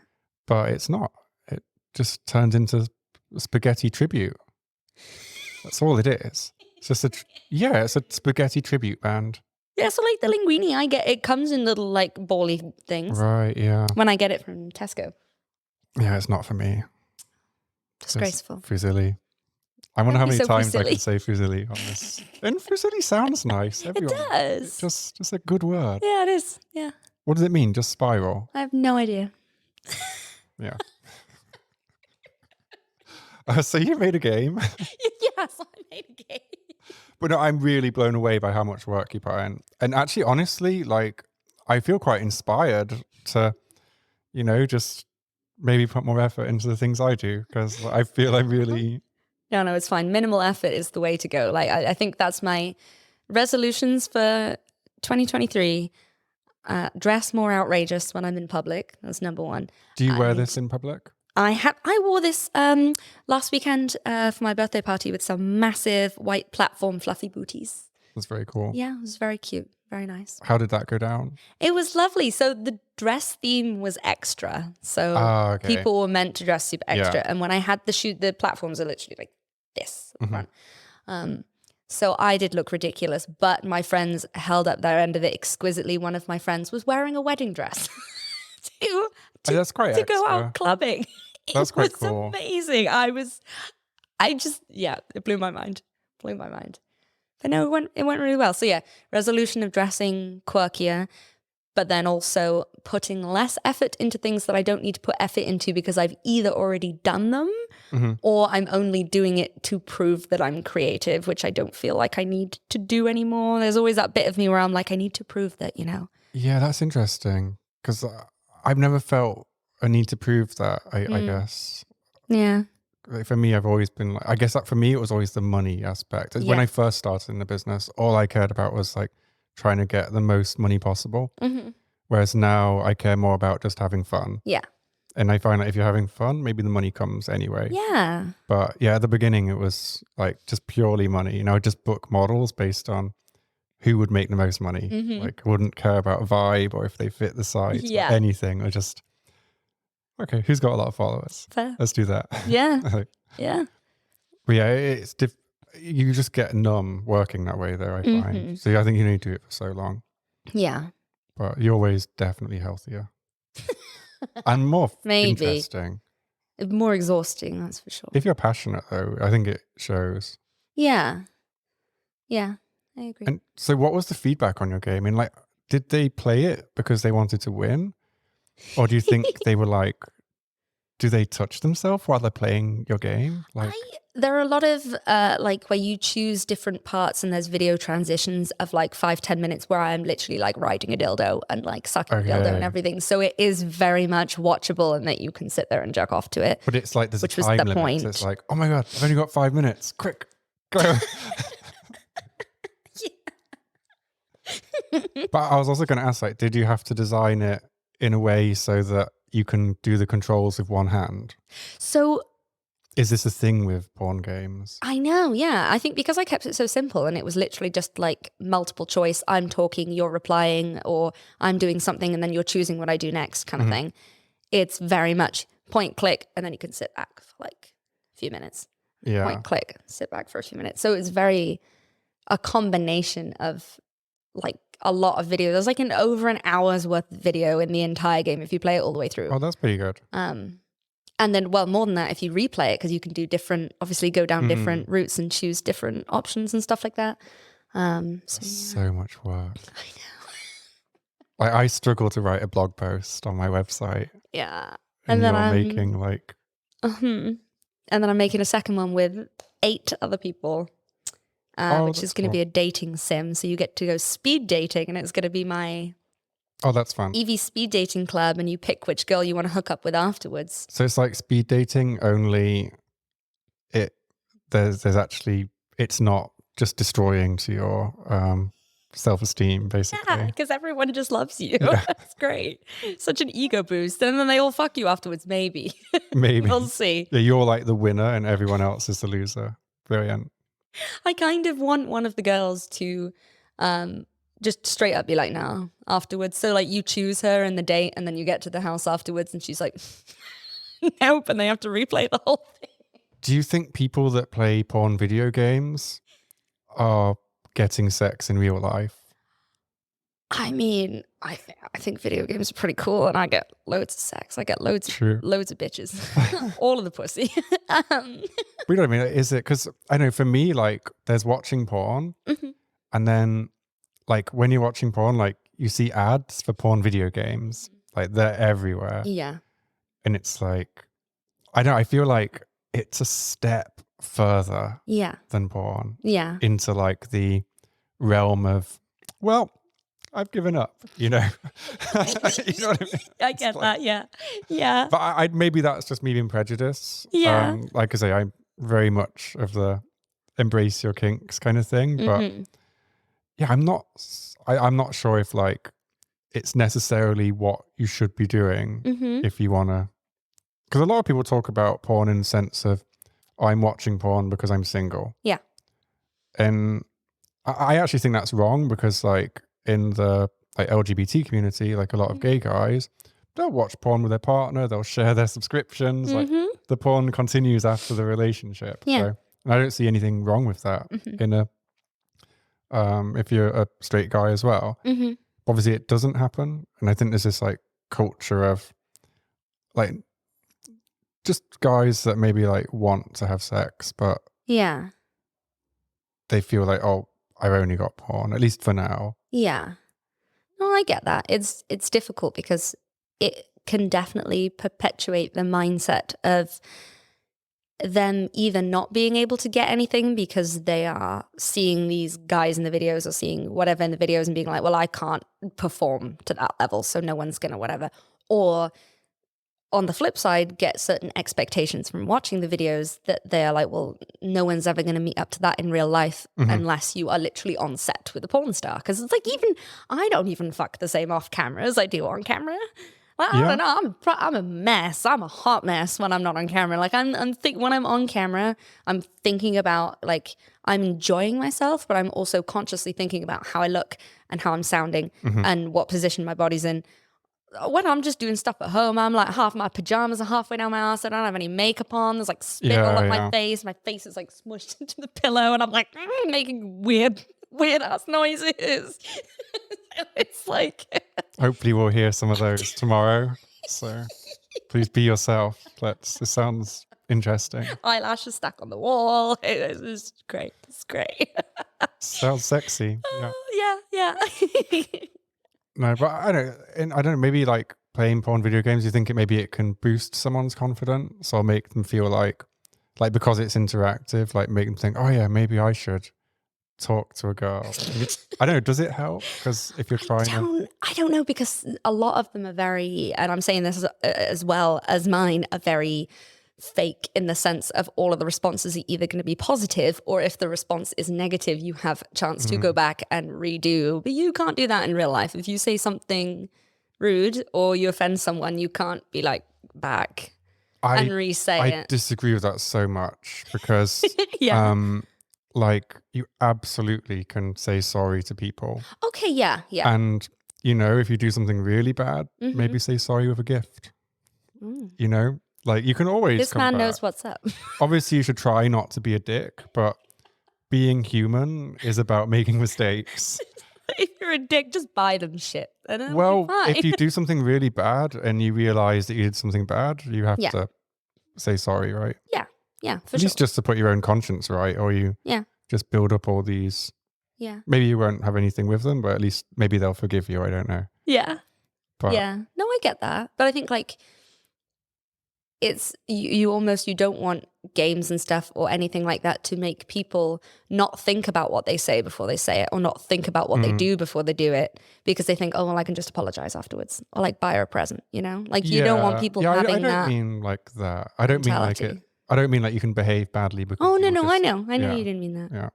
S2: But it's not. It just turns into a spaghetti tribute. That's all it is. It's just it's a spaghetti tribute band.
S1: Yeah, so like the linguine, it comes in little like bally things.
S2: Right, yeah.
S1: When I get it from Tesco.
S2: Yeah, it's not for me.
S1: Disgraceful.
S2: Fusilli. I wonder how many times I can say fusilli on this. And fusilli sounds nice. Everyone.
S1: It does.
S2: It's just a good word.
S1: Yeah, it is. Yeah.
S2: What does it mean? Just spiral?
S1: I have no idea.
S2: Yeah. So you made a game.
S1: Yes, I made a game.
S2: But no, I'm really blown away by how much work you put in. And actually, honestly, like, I feel quite inspired to, just maybe put more effort into the things I do, because I feel I'm really
S1: No, it's fine. Minimal effort is the way to go. Like, I think that's my resolutions for 2023. Dress more outrageous when I'm in public. That's number one.
S2: Do you wear this in public?
S1: I wore this last weekend for my birthday party with some massive white platform fluffy booties.
S2: That's very cool.
S1: Yeah, it was very cute. Very nice.
S2: How did that go down?
S1: It was lovely. So the dress theme was extra. So people were meant to dress super extra. And when I had the shoot, the platforms are literally like this at the front. So I did look ridiculous, but my friends held up their end of it exquisitely. One of my friends was wearing a wedding dress
S2: That's quite
S1: to go out clubbing.
S2: That's quite cool.
S1: It was amazing. It blew my mind. But no, it went really well. So yeah, resolution of dressing quirkier, but then also putting less effort into things that I don't need to put effort into because I've either already done them or I'm only doing it to prove that I'm creative, which I don't feel like I need to do anymore. There's always that bit of me where I'm like, I need to prove that, you know.
S2: Yeah, that's interesting because I've never felt a need to prove that, I guess.
S1: Yeah.
S2: Like for me, I've always been like, I guess that for me, it was always the money aspect. When I first started in the business, all I cared about was like trying to get the most money possible. Whereas now I care more about just having fun.
S1: Yeah.
S2: And I find that if you're having fun, maybe the money comes anyway.
S1: Yeah.
S2: But yeah, at the beginning, it was like just purely money. You know, I'd just book models based on who would make the most money. Like I wouldn't care about vibe or if they fit the site or anything. I just, okay, who's got a lot of followers?
S1: Fair.
S2: Let's do that.
S1: Yeah. Yeah.
S2: But yeah, it's you just get numb working that way though, I find. So I think you need to do it for so long.
S1: Yeah.
S2: But your way is definitely healthier. And more interesting.
S1: More exhausting, that's for sure.
S2: If you're passionate though, I think it shows.
S1: Yeah. Yeah, I agree.
S2: And so what was the feedback on your game? And like, did they play it because they wanted to win? Or do you think they were like, do they touch themselves while they're playing your game? Like,
S1: there are a lot of like where you choose different parts and there's video transitions of like 5-10 minutes where I'm literally like riding a dildo and like sucking a dildo and everything. So it is very much watchable and that you can sit there and jerk off to it.
S2: But it's like there's
S1: which
S2: a time
S1: was the
S2: limit.
S1: point.
S2: So it's like, oh my God, I've only got 5 minutes. Quick, go. But I was also going to ask, like, did you have to design it in a way so that you can do the controls with one hand?
S1: So
S2: is this a thing with porn games?
S1: I know, yeah. I think because I kept it so simple and it was literally just like multiple choice, I'm talking, you're replying, or I'm doing something and then you're choosing what I do next kind of thing. It's very much point, click, and then you can sit back for like a few minutes.
S2: Yeah.
S1: Point, click, sit back for a few minutes. So it's very a combination of like a lot of video. There's like over an hour's worth of video in the entire game if you play it all the way through.
S2: Oh, that's pretty good.
S1: And then, well, more than that, if you replay it, because you can do different, obviously go down different routes and choose different options and stuff like that.
S2: So much work.
S1: I know.
S2: I struggle to write a blog post on my website.
S1: Yeah.
S2: And then I'm making like...
S1: And then I'm making a second one with 8 other people. Which is going to be a dating sim. So you get to go speed dating and it's going to be my
S2: that's fun.
S1: Evie speed dating club and you pick which girl you want to hook up with afterwards.
S2: So it's like speed dating, only there's actually, it's not just destroying to your self-esteem basically.
S1: Yeah, because everyone just loves you. Yeah. That's great. Such an ego boost. And then they all fuck you afterwards, maybe.
S2: Maybe.
S1: We'll see.
S2: Yeah, you're like the winner and everyone else is the loser. Brilliant.
S1: I kind of want one of the girls to just straight up be like, no, afterwards. So like you choose her in the date and then you get to the house afterwards and she's like, nope, and they have to replay the whole thing.
S2: Do you think people that play porn video games are getting sex in real life?
S1: I mean, I think video games are pretty cool and I get loads of sex. I get loads of bitches. All of the pussy.
S2: We don't mean, is it? Because I know for me, like there's watching porn and then like when you're watching porn, like you see ads for porn video games, like they're everywhere.
S1: Yeah.
S2: And it's like, I feel like it's a step further than porn.
S1: Yeah.
S2: Into like the realm of, well, I've given up, you know. You know what I mean?
S1: I get that, yeah. Yeah.
S2: But maybe that's just me being prejudiced.
S1: Yeah.
S2: Like I say, very much of the embrace your kinks kind of thing. But yeah, I'm not sure if like it's necessarily what you should be doing if you want to. Because a lot of people talk about porn in the sense of, I'm watching porn because I'm single.
S1: Yeah.
S2: And I actually think that's wrong, because like in the like LGBT community, like a lot of gay guys, they'll watch porn with their partner, they'll share their subscriptions, like the porn continues after the relationship.
S1: Yeah.
S2: So and I don't see anything wrong with that in a if you're a straight guy as well. Obviously it doesn't happen. And I think there's this like culture of like just guys that maybe like want to have sex, but
S1: Yeah.
S2: they feel like, oh, I've only got porn, at least for now.
S1: Yeah. No, I get that. It's difficult because it can definitely perpetuate the mindset of them either not being able to get anything because they are seeing these guys in the videos or seeing whatever in the videos and being like, well, I can't perform to that level, so no one's gonna whatever. Or on the flip side, get certain expectations from watching the videos that they're like, well, no one's ever going to meet up to that in real life unless you are literally on set with a porn star. Because it's like, even I don't even fuck the same off camera as I do on camera. Like, I don't know. I'm a mess. I'm a hot mess when I'm not on camera. Like when I'm on camera, I'm thinking about like I'm enjoying myself, but I'm also consciously thinking about how I look and how I'm sounding and what position my body's in. When I'm just doing stuff at home, I'm like half my pajamas are halfway down my ass. I don't have any makeup on. There's like spit all up my face. My face is like smushed into the pillow, and I'm like making weird ass noises. It's like
S2: hopefully we'll hear some of those tomorrow. So please be yourself. This sounds interesting.
S1: Eyelashes stuck on the wall. It's great. It's great.
S2: Sounds sexy.
S1: Yeah.
S2: No, but I don't know, maybe like playing porn video games, you think maybe it can boost someone's confidence or make them feel like because it's interactive, like make them think, oh yeah, maybe I should talk to a girl. I don't know, does it help? Because if you're trying
S1: I don't know, because a lot of them are very, and I'm saying this as well as mine, are very fake in the sense of all of the responses are either going to be positive, or if the response is negative, you have a chance to go back and redo. But you can't do that in real life. If you say something rude or you offend someone, you can't be like back and re-say it.
S2: I disagree with that so much, because
S1: yeah.
S2: like you absolutely can say sorry to people.
S1: Okay, yeah.
S2: And you know, if you do something really bad, maybe say sorry with a gift. You know, like you can always
S1: this
S2: come
S1: man
S2: back.
S1: knows what's up.
S2: Obviously you should try not to be a dick, but being human is about making mistakes.
S1: If you're a dick, just buy them shit.
S2: Well, if you do something really bad and you realize that you did something bad, you have to say sorry, right?
S1: Yeah, for
S2: At least just to put your own conscience right, or you just build up all these.
S1: Yeah.
S2: Maybe you won't have anything with them, but at least maybe they'll forgive you. I don't know.
S1: Yeah.
S2: But
S1: yeah. No, I get that. But I think like it's you don't want games and stuff or anything like that to make people not think about what they say before they say it, or not think about what they do before they do it, because they think, oh well, I can just apologize afterwards, or like buy her a present, you know, like you don't want people having
S2: I don't
S1: that
S2: mean like that. I don't mean like it. I don't mean like you can behave badly because
S1: I know you didn't mean that.
S2: Yeah.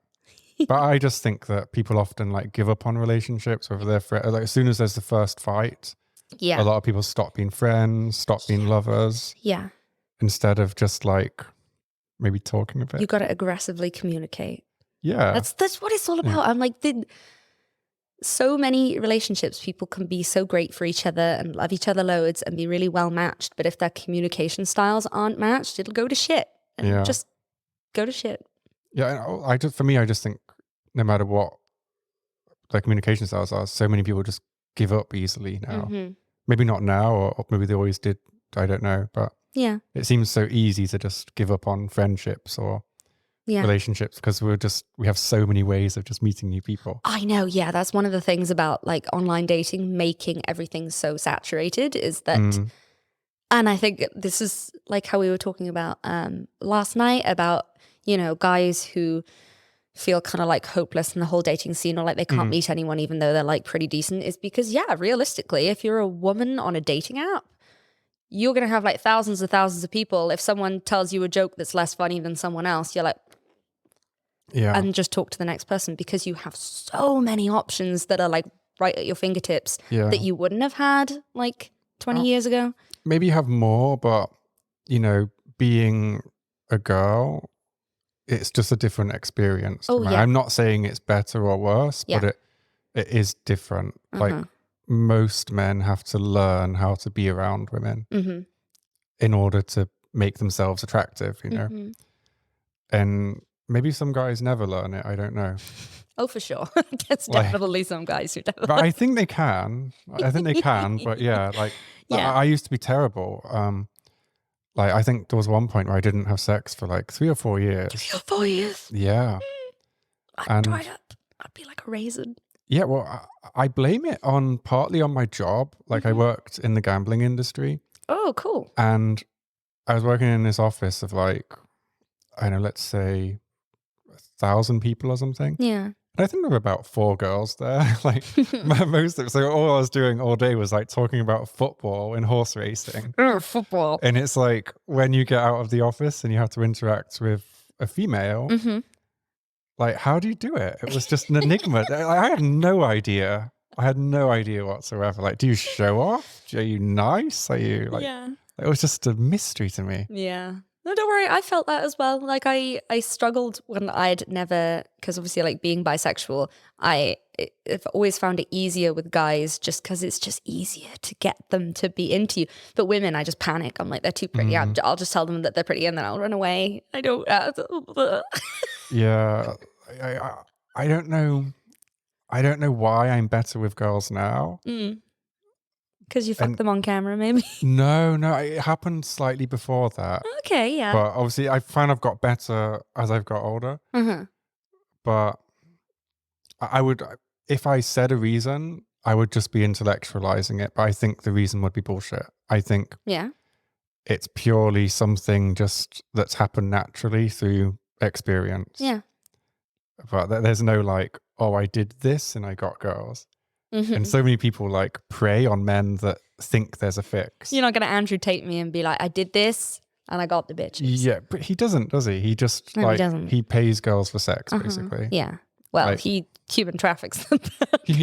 S2: But I just think that people often like give up on relationships, whether they're friends. Like as soon as there's the first fight, a lot of people stop being friends, stop being lovers.
S1: Yeah.
S2: Instead of just like maybe talking a bit.
S1: You got to aggressively communicate.
S2: Yeah.
S1: That's what it's all about. I'm like, so many relationships, people can be so great for each other and love each other loads and be really well matched. But if their communication styles aren't matched, it'll go to shit. And just go to shit.
S2: Yeah. I just think no matter what their communication styles are, so many people just give up easily now. Maybe not now, or maybe they always did. I don't know. But it seems so easy to just give up on friendships or relationships, because we have so many ways of just meeting new people.
S1: I know. Yeah. That's one of the things about like online dating, making everything so saturated, is that, and I think this is like how we were talking about last night about, you know, guys who feel kind of like hopeless in the whole dating scene, or like they can't meet anyone even though they're like pretty decent, is because realistically, if you're a woman on a dating app, you're going to have like thousands of people. If someone tells you a joke that's less funny than someone else, you're like,
S2: Yeah.
S1: and just talk to the next person, because you have so many options that are like right at your fingertips that you wouldn't have had like 20 years ago.
S2: Maybe you have more, but you know, being a girl, it's just a different experience.
S1: Oh, yeah.
S2: I'm not saying it's better or worse, but it is different. Like most men have to learn how to be around women in order to make themselves attractive, you know. And maybe some guys never learn it. I don't know.
S1: Oh, for sure. There's definitely some guys who don't.
S2: But I think they can. I think they can. But yeah, like I used to be terrible. Like I think there was one point where I didn't have sex for like 3 or 4 years.
S1: 3 or 4 years?
S2: Yeah.
S1: I'd dried up. I'd be like a raisin.
S2: Yeah, well, I blame it partly on my job. Like I worked in the gambling industry.
S1: Oh, cool.
S2: And I was working in this office of like, I don't know, let's say 1,000 people or something.
S1: Yeah.
S2: And I think there were about 4 girls there. Like most of it. So all I was doing all day was like talking about football and horse racing.
S1: Oh, football.
S2: And it's like when you get out of the office and you have to interact with a female, like how do you do it? It was just an enigma. I had no idea. I had no idea whatsoever. Like, do you show off? Are you nice? Are you like?
S1: Yeah.
S2: It was just a mystery to me.
S1: Yeah. No, don't worry. I felt that as well. Like I struggled when I'd never, because obviously like being bisexual, I've always found it easier with guys just because it's just easier to get them to be into you. But women, I just panic. I'm like, they're too pretty. I'll just tell them that they're pretty and then I'll run away. I don't.
S2: Yeah. I don't know. I don't know why I'm better with girls now.
S1: Because you fucked them on camera, maybe?
S2: No, it happened slightly before that.
S1: Okay, yeah.
S2: But obviously, I find I've got better as I've got older. But I would, if I said a reason, I would just be intellectualizing it. But I think the reason would be bullshit. I think it's purely something just that's happened naturally through experience.
S1: Yeah.
S2: But there's no like, oh, I did this and I got girls. And so many people like prey on men that think there's a fix.
S1: You're not going to Andrew Tate me and be like, I did this and I got the bitches.
S2: Yeah, but he doesn't, does he? He just he pays girls for sex, basically.
S1: Yeah. Well, like, he human traffics them.
S2: he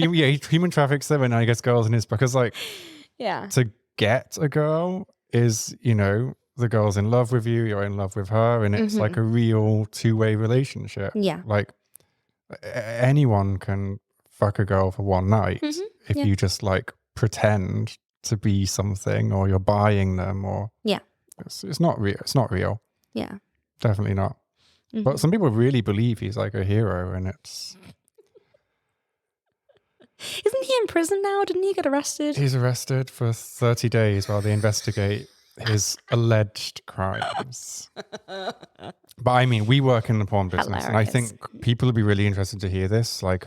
S2: human traffics them and I guess girls in his, because like, to get a girl is, you know, the girl's in love with you, you're in love with her, and it's like a real two-way relationship.
S1: Yeah.
S2: Like anyone can fuck a girl for one night if you just like pretend to be something, or you're buying them, or it's not real. It's not real.
S1: Yeah,
S2: definitely not. But some people really believe he's like a hero, and it's
S1: isn't he in prison now? Didn't he get arrested?
S2: He's arrested for 30 days while they investigate his alleged crimes. But I mean, we work in the porn business. Hilarious. And I think people would be really interested to hear this. Like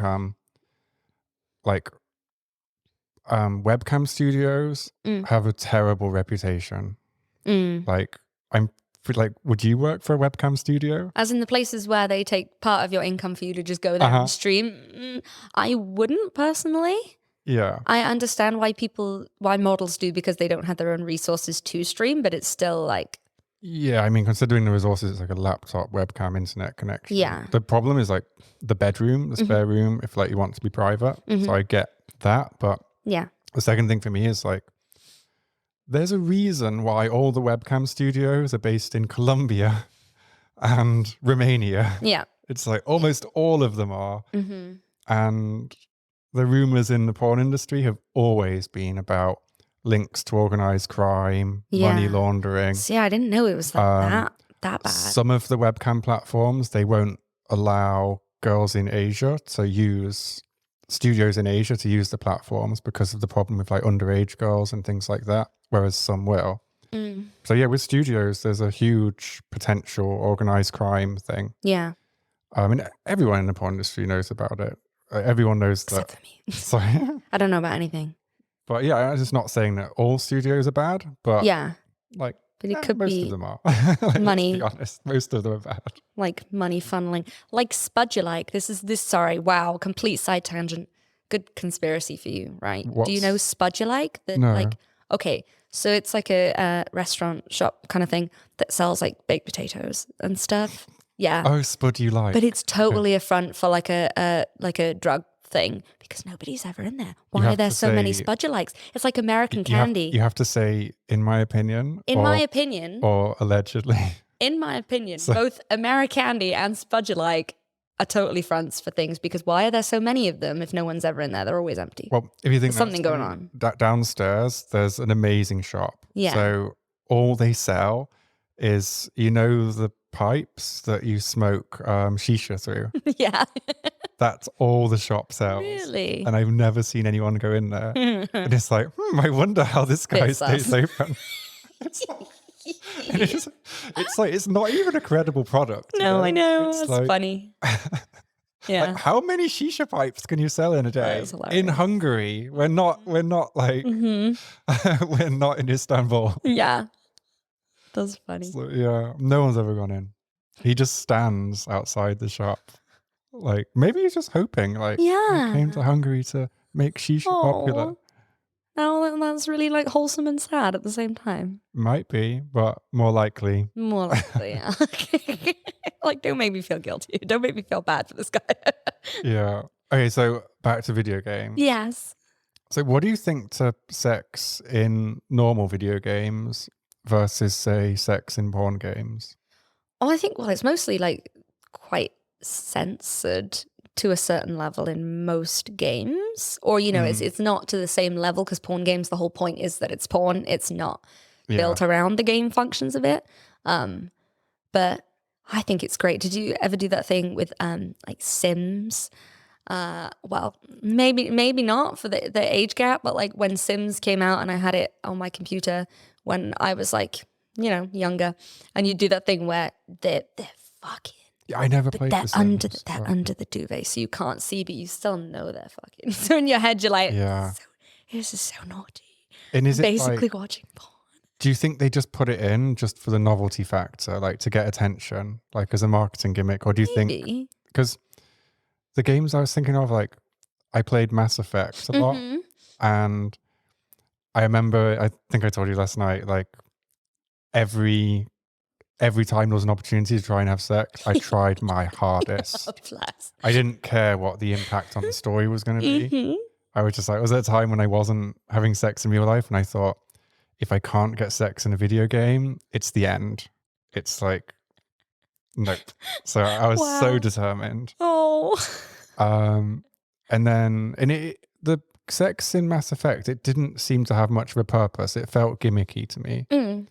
S2: webcam studios have a terrible reputation. Like would you work for a webcam studio? As
S1: in the places where they take part of your income for you to just go there and stream? I wouldn't personally.
S2: Yeah.
S1: I understand why models do, because they don't have their own resources to stream, but it's still like.
S2: Yeah, I mean, considering the resources, it's like a laptop, webcam, internet connection.
S1: Yeah.
S2: The problem is like the bedroom, the spare room, if like you want to be private. So I get that. But the second thing for me is like, there's a reason why all the webcam studios are based in Colombia and Romania.
S1: Yeah.
S2: It's like almost all of them are. And the rumors in the porn industry have always been about links to organized crime, money laundering.
S1: See, I didn't know it was like that bad.
S2: Some of the webcam platforms, they won't allow girls in Asia to use studios in Asia to use the platforms because of the problem with like underage girls and things like that, whereas some will. So yeah, with studios, there's a huge potential organized crime thing.
S1: Yeah.
S2: I mean, everyone in the porn industry knows about it. Everyone knows
S1: Except
S2: that.
S1: For me.
S2: Sorry.
S1: I don't know about anything.
S2: But yeah, I'm just not saying that all studios are bad, but like,
S1: but it could
S2: most
S1: be
S2: of them are. Like,
S1: money.
S2: Let's be honest, most of them are bad.
S1: Like money funneling, like Spudulike. Sorry, wow, complete side tangent. Good conspiracy for you, right? Do you know Spudulike?
S2: No.
S1: Like, okay, So it's like a restaurant shop kind of thing that sells like baked potatoes and stuff. Yeah.
S2: Oh, Spud you like.
S1: But it's totally a front for like a drug thing because nobody's ever in there. Why are there so many Spudger-likes? It's like American candy.
S2: You have to say, in my opinion.
S1: In my opinion.
S2: Or allegedly.
S1: In my opinion, both Americandy and Spudger-like are totally fronts for things because why are there so many of them if no one's ever in there? They're always empty.
S2: Well, if you think
S1: there's something going on.
S2: Downstairs, there's an amazing shop.
S1: Yeah.
S2: So all they sell is, you know, the pipes that you smoke shisha through.
S1: Yeah.
S2: That's all the shop sells.
S1: Really?
S2: And I've never seen anyone go in there. And it's like, I wonder how this guy stays open. It's like it's not even a credible product.
S1: No, I know. It's like, funny. Yeah.
S2: Like, how many shisha pipes can you sell in a day? In Hungary, we're not like we're not in Istanbul.
S1: Yeah. That's funny.
S2: So, yeah, no one's ever gone in. He just stands outside the shop. Like maybe he's just hoping like he came to Hungary to make shisha popular.
S1: Oh, that's really like wholesome and sad at the same time.
S2: Might be, but more likely.
S1: More likely, yeah. Like, don't make me feel guilty. Don't make me feel bad for this guy.
S2: Yeah. Okay, so back to video games.
S1: Yes.
S2: So what do you think to sex in normal video games versus, say, sex in porn games?
S1: Oh, I think, well, it's mostly like quite censored to a certain level in most games, or you know, it's not to the same level because porn games, the whole point is that it's porn. It's not built around the game functions of it. But I think it's great. Did you ever do that thing with like Sims? Well, maybe not for the age gap, but like when Sims came out and I had it on my computer when I was like, you know, younger, and you do that thing where they're fucking.
S2: Yeah, I never played
S1: They're under the duvet, so you can't see, but you still know they're fucking. So in your head, you're like, this is so naughty.
S2: And is
S1: basically
S2: it like,
S1: watching porn?
S2: Do you think they just put it in just for the novelty factor, like to get attention, like as a marketing gimmick, or do you think because the games I was thinking of, like I played Mass Effect a lot, and I remember, I think I told you last night, like every time there was an opportunity to try and have sex, I tried my hardest. I didn't care what the impact on the story was going to be. I was just like, it was at a time when I wasn't having sex in real life, and I thought, if I can't get sex in a video game, it's the end. It's like, nope. So I was so determined.
S1: Oh.
S2: And then, the sex in Mass Effect, it didn't seem to have much of a purpose. It felt gimmicky to me.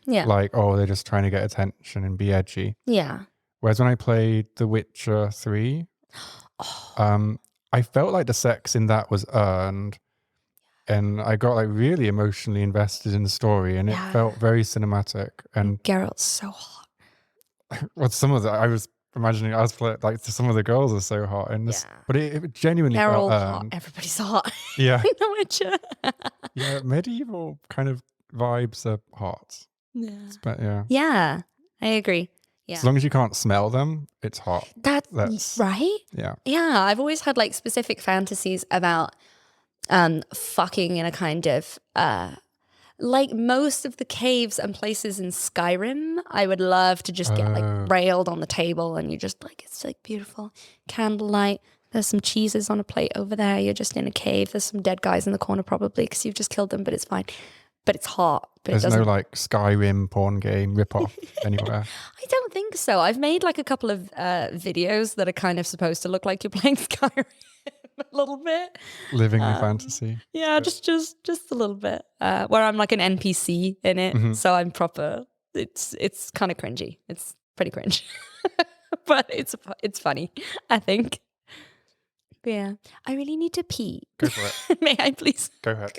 S1: Yeah.
S2: Like, oh, they're just trying to get attention and be edgy.
S1: Yeah.
S2: Whereas when I played The Witcher 3, I felt like the sex in that was earned. And I got like really emotionally invested in the story, and it felt very cinematic. And
S1: Geralt's so hot.
S2: Well, some of the, I was imagining as like some of the girls are so hot in this, but it genuinely felt
S1: hot. Everybody's hot.
S2: Yeah.
S1: In The Witcher.
S2: Yeah, medieval kind of vibes are hot.
S1: Yeah.
S2: But
S1: yeah, I agree. Yeah.
S2: As long as you can't smell them, it's hot.
S1: That's right.
S2: Yeah.
S1: Yeah, I've always had like specific fantasies about fucking in a kind of like most of the caves and places in Skyrim, I would love to just get like railed on the table, and you just like, it's like beautiful candlelight. There's some cheeses on a plate over there. You're just in a cave. There's some dead guys in the corner probably because you've just killed them, but it's fine. But it's hot. But
S2: there's no like Skyrim porn game ripoff anywhere.
S1: I don't think so. I've made like a couple of videos that are kind of supposed to look like you're playing Skyrim a little bit.
S2: Living the fantasy.
S1: Yeah, just a little bit. Where I'm like an NPC in it, so I'm proper. It's kind of cringy. It's pretty cringe, but it's funny, I think. But yeah, I really need to pee.
S2: Go for it.
S1: May I please?
S2: Go ahead.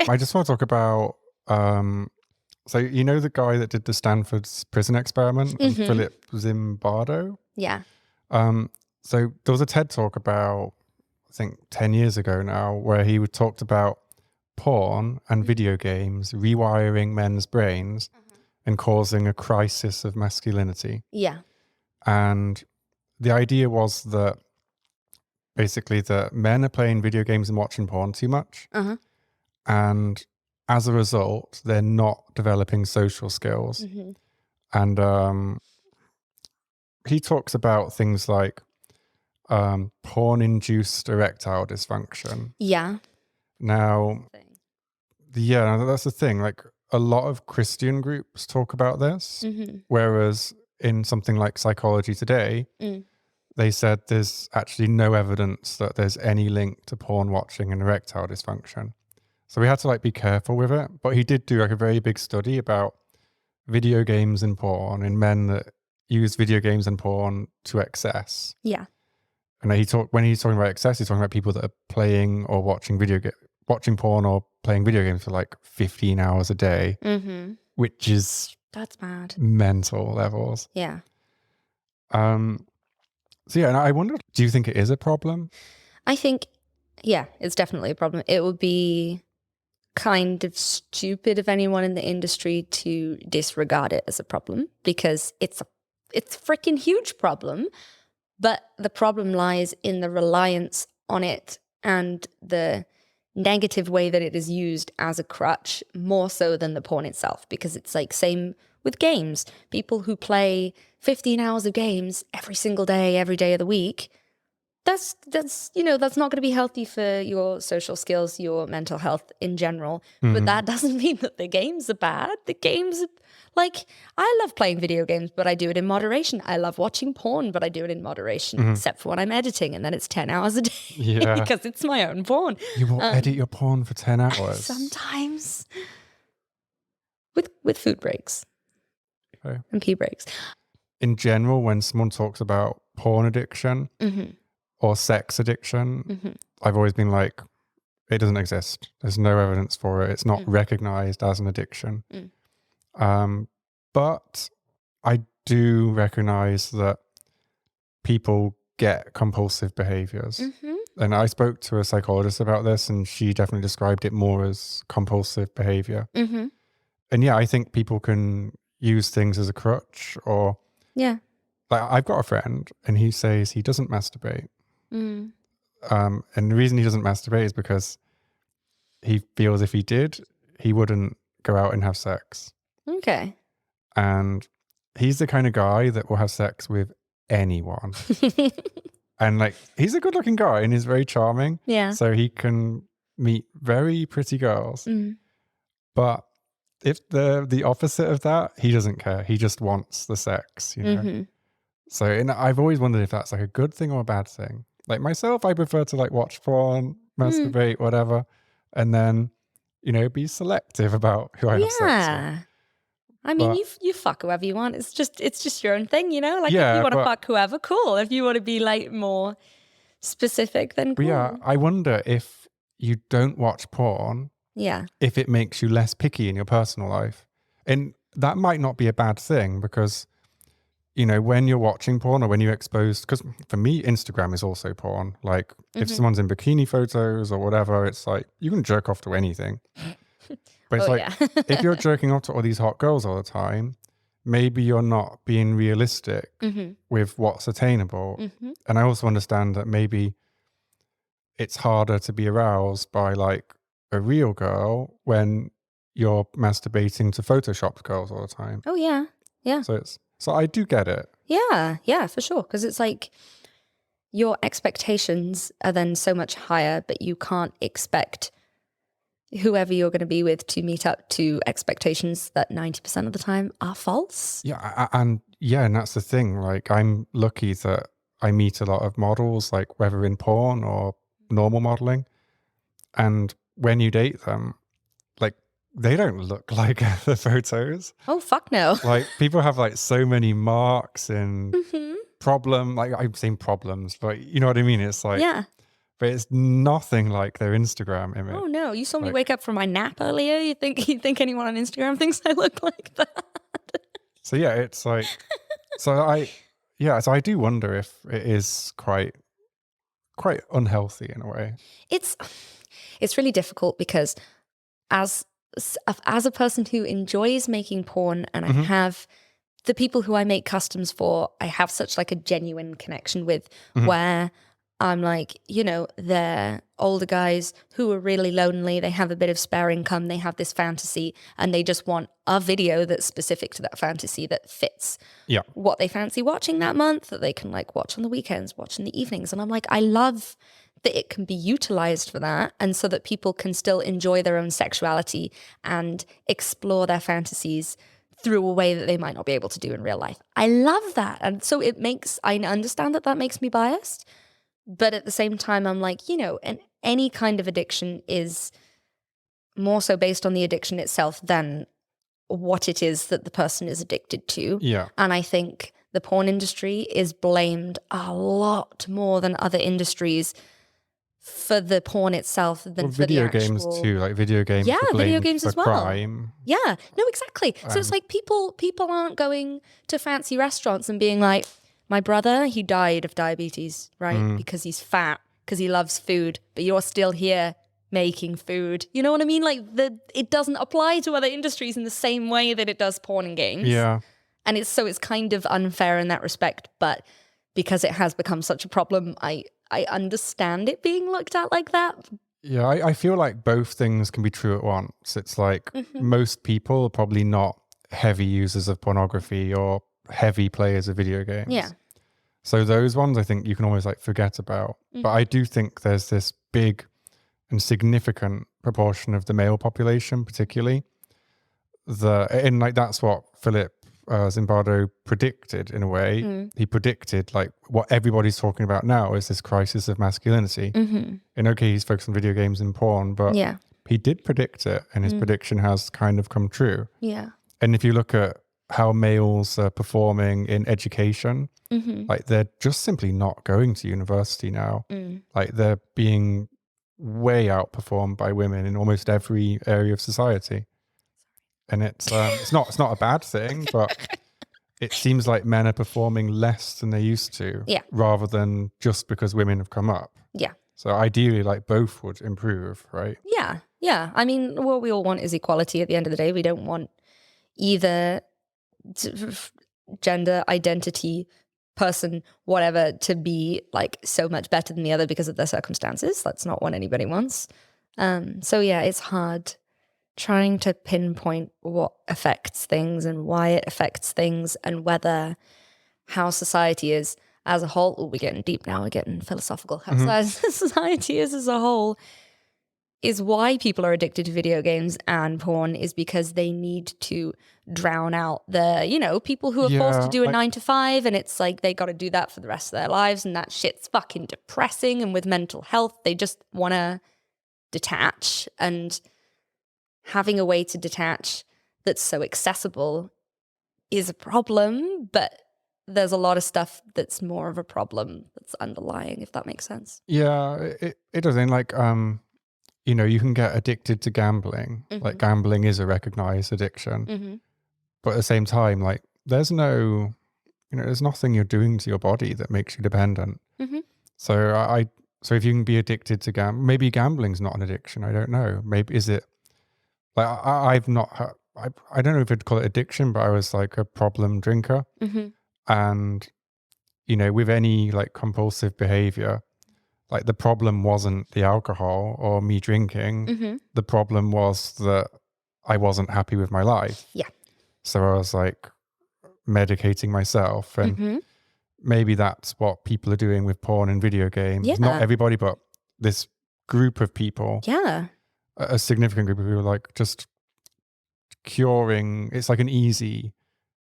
S2: I just want to talk about, so you know the guy that did the Stanford's prison experiment, Philip Zimbardo?
S1: Yeah.
S2: So there was a TED talk about, I think 10 years ago now, where he talked about porn and video games rewiring men's brains and causing a crisis of masculinity.
S1: Yeah.
S2: And the idea was that basically that men are playing video games and watching porn too much. And as a result, they're not developing social skills. And he talks about things like porn-induced erectile dysfunction.
S1: Yeah.
S2: Now, that's the thing. Like, a lot of Christian groups talk about this, whereas in something like Psychology Today, they said there's actually no evidence that there's any link to porn watching and erectile dysfunction. So we had to like be careful with it. But he did do like a very big study about video games and porn and men that use video games and porn to excess.
S1: Yeah.
S2: And when he's talking about excess, he's talking about people that are playing or watching porn or playing video games for like 15 hours a day, which is
S1: that's mad.
S2: Mental levels.
S1: Yeah.
S2: So yeah, and I wonder, do you think it is a problem?
S1: I think, yeah, it's definitely a problem. It would be kind of stupid of anyone in the industry to disregard it as a problem, because it's a freaking huge problem. But the problem lies in the reliance on it and the negative way that it is used as a crutch, more so than the porn itself, because it's like same with games. People who play 15 hours of games every single day, every day of the week, that's not going to be healthy for your social skills, your mental health in general. But that doesn't mean that the games are bad. The games are, like, I love playing video games, but I do it in moderation. I love watching porn, but I do it in moderation, except for when I'm editing, and then it's 10 hours a day because it's my own porn.
S2: You will edit your porn for 10 hours?
S1: Sometimes. With food breaks.
S2: Okay.
S1: And pee breaks.
S2: In general, when someone talks about porn addiction or sex addiction, I've always been like, it doesn't exist. There's no evidence for it. It's not recognized as an addiction. But I do recognize that people get compulsive behaviors. And I spoke to a psychologist about this, and she definitely described it more as compulsive behavior. And yeah, I think people can use things as a crutch, or like, I've got a friend and he says he doesn't masturbate. And the reason he doesn't masturbate is because he feels if he did, he wouldn't go out and have sex.
S1: Okay.
S2: And he's the kind of guy that will have sex with anyone. And like, he's a good looking guy and he's very charming.
S1: Yeah.
S2: So he can meet very pretty girls. But if the opposite of that, he doesn't care. He just wants the sex, you know? So, and I've always wondered if that's like a good thing or a bad thing. Like myself, I prefer to like watch porn, masturbate, whatever, and then, you know, be selective about who I have sex with.
S1: I mean, you fuck whoever you want. It's just your own thing, you know? Like, if you want to fuck whoever, cool. If you want to be like more specific, then cool.
S2: But yeah, I wonder if you don't watch porn, if it makes you less picky in your personal life. And that might not be a bad thing, because, you know, when you're watching porn or when you're exposed, because for me, Instagram is also porn. Like, if someone's in bikini photos or whatever, it's like, you can jerk off to anything. But it's if you're jerking off to all these hot girls all the time, maybe you're not being realistic with what's attainable. And I also understand that maybe it's harder to be aroused by like a real girl when you're masturbating to photoshopped girls all the time.
S1: Oh yeah. Yeah.
S2: So I do get it.
S1: Yeah, for sure. Because it's like your expectations are then so much higher, but you can't expect whoever you're going to be with to meet up to expectations that 90% of the time are false.
S2: Yeah. And that's the thing. Like, I'm lucky that I meet a lot of models, like whether in porn or normal modeling. And when you date them, like, they don't look like the photos.
S1: Oh, fuck no.
S2: Like, people have like so many marks and like, I'm saying problems, but you know what I mean? It's like, but it's nothing like their Instagram image.
S1: Oh no, you saw me wake up from my nap earlier. You think anyone on Instagram thinks I look like that?
S2: So yeah, it's like, so I do wonder if it is quite unhealthy in a way.
S1: It's really difficult, because as a person who enjoys making porn, and I have the people who I make customs for, I have such like a genuine connection with, where I'm like, they're older guys who are really lonely. They have a bit of spare income. They have this fantasy and they just want a video that's specific to that fantasy that fits what they fancy watching that month, that they can like watch on the weekends, watch in the evenings. And I'm like, I love that it can be utilized for that, and so that people can still enjoy their own sexuality and explore their fantasies through a way that they might not be able to do in real life. I love that. And so I understand that makes me biased. But at the same time, I'm like, and any kind of addiction is more so based on the addiction itself than what it is that the person is addicted to.
S2: Yeah.
S1: And I think the porn industry is blamed a lot more than other industries for the porn itself than for
S2: video
S1: the actual...
S2: games too. Like video games,
S1: video games
S2: for
S1: as well.
S2: Crime.
S1: Yeah, no, exactly. So it's like people aren't going to fancy restaurants and being like, my brother, he died of diabetes, right? Because he's fat, because he loves food, but you're still here making food. You know what I mean? Like it doesn't apply to other industries in the same way that it does porn and games.
S2: Yeah.
S1: And it's kind of unfair in that respect, but because it has become such a problem, I understand it being looked at like that.
S2: Yeah, I feel like both things can be true at once. It's like most people are probably not heavy users of pornography or heavy players of video games.
S1: Yeah.
S2: So those ones I think you can always like forget about. But I do think there's this big and significant proportion of the male population, particularly, and like that's what Philip Zimbardo predicted in a way. He predicted like what everybody's talking about now is this crisis of masculinity. And okay, he's focused on video games and porn, but he did predict it, and his prediction has kind of come true.
S1: Yeah.
S2: And if you look at how males are performing in education, like they're just simply not going to university now. Like they're being way outperformed by women in almost every area of society. And it's not a bad thing, but it seems like men are performing less than they used to, rather than just because women have come up.
S1: Yeah.
S2: So ideally, like both would improve, right?
S1: Yeah. Yeah. I mean, what we all want is equality at the end of the day. We don't want either gender identity, person, whatever, to be like so much better than the other because of their circumstances. That's not what anybody wants. So yeah, it's hard trying to pinpoint what affects things and why it affects things, and whether how society is as a whole. We're getting deep now, we're getting philosophical. How society is as a whole is why people are addicted to video games and porn, is because they need to drown out the, people who are forced to do a 9 to 5, and it's like they got to do that for the rest of their lives, and that shit's fucking depressing. And with mental health, they just want to detach, and having a way to detach that's so accessible is a problem, but there's a lot of stuff that's more of a problem that's underlying, if that makes sense.
S2: Yeah, it does. And like, you can get addicted to gambling. Like gambling is a recognized addiction. But at the same time, like there's no, there's nothing you're doing to your body that makes you dependent. So so if you can be addicted to maybe gambling's not an addiction. I don't know. Maybe is it? Like I've not, I don't know if I'd call it addiction, but I was like a problem drinker. And, with any like compulsive behavior, like the problem wasn't the alcohol or me drinking. The problem was that I wasn't happy with my life.
S1: Yeah.
S2: So I was like medicating myself, and maybe that's what people are doing with porn and video games.
S1: Yeah.
S2: Not everybody, but this group of people.
S1: Yeah.
S2: A significant group of people, like just curing. It's like an easy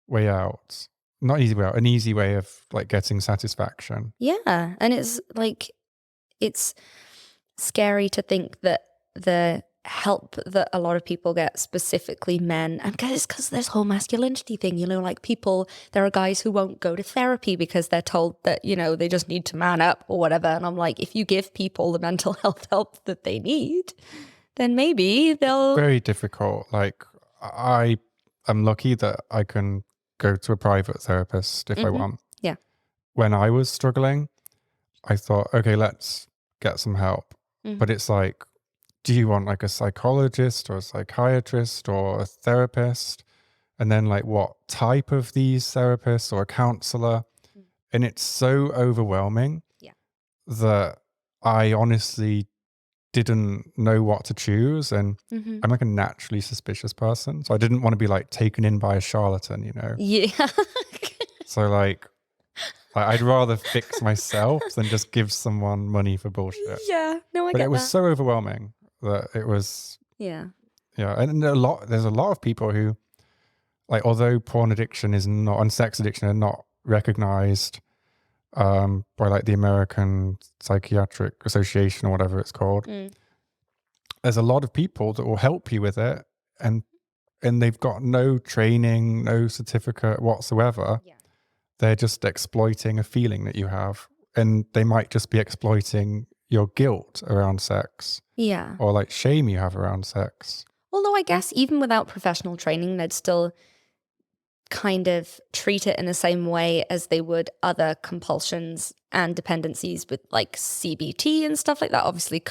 S2: way out. Not easy way out, an easy way of like getting satisfaction.
S1: Yeah. And it's like, it's scary to think that the help that a lot of people get, specifically men, and it's because this whole masculinity thing, like people, there are guys who won't go to therapy because they're told that, they just need to man up or whatever. And I'm like, if you give people the mental health help that they need, then maybe they'll...
S2: Very difficult. Like I am lucky that I can go to a private therapist if I want.
S1: Yeah.
S2: When I was struggling, I thought, okay, let's get some help. But it's like, do you want like a psychologist or a psychiatrist or a therapist? And then like what type of these therapists or a counselor? And it's so overwhelming that I honestly didn't know what to choose, and I'm like a naturally suspicious person, so I didn't want to be like taken in by a charlatan, you know.
S1: Yeah.
S2: So like I'd rather fix myself than just give someone money for bullshit.
S1: Yeah, no, I
S2: But
S1: get
S2: it was
S1: that.
S2: so overwhelming that it was,
S1: Yeah.
S2: and there's a lot of people who, like, although porn addiction is not, and sex addiction are not recognized by like the American Psychiatric Association or whatever it's called, there's a lot of people that will help you with it, and they've got no training, no certificate whatsoever.
S1: Yeah.
S2: They're just exploiting a feeling that you have, and they might just be exploiting your guilt around sex.
S1: Yeah.
S2: Or like shame you have around sex.
S1: Although I guess even without professional training, they'd still kind of treat it in the same way as they would other compulsions and dependencies with like CBT and stuff like that. Obviously,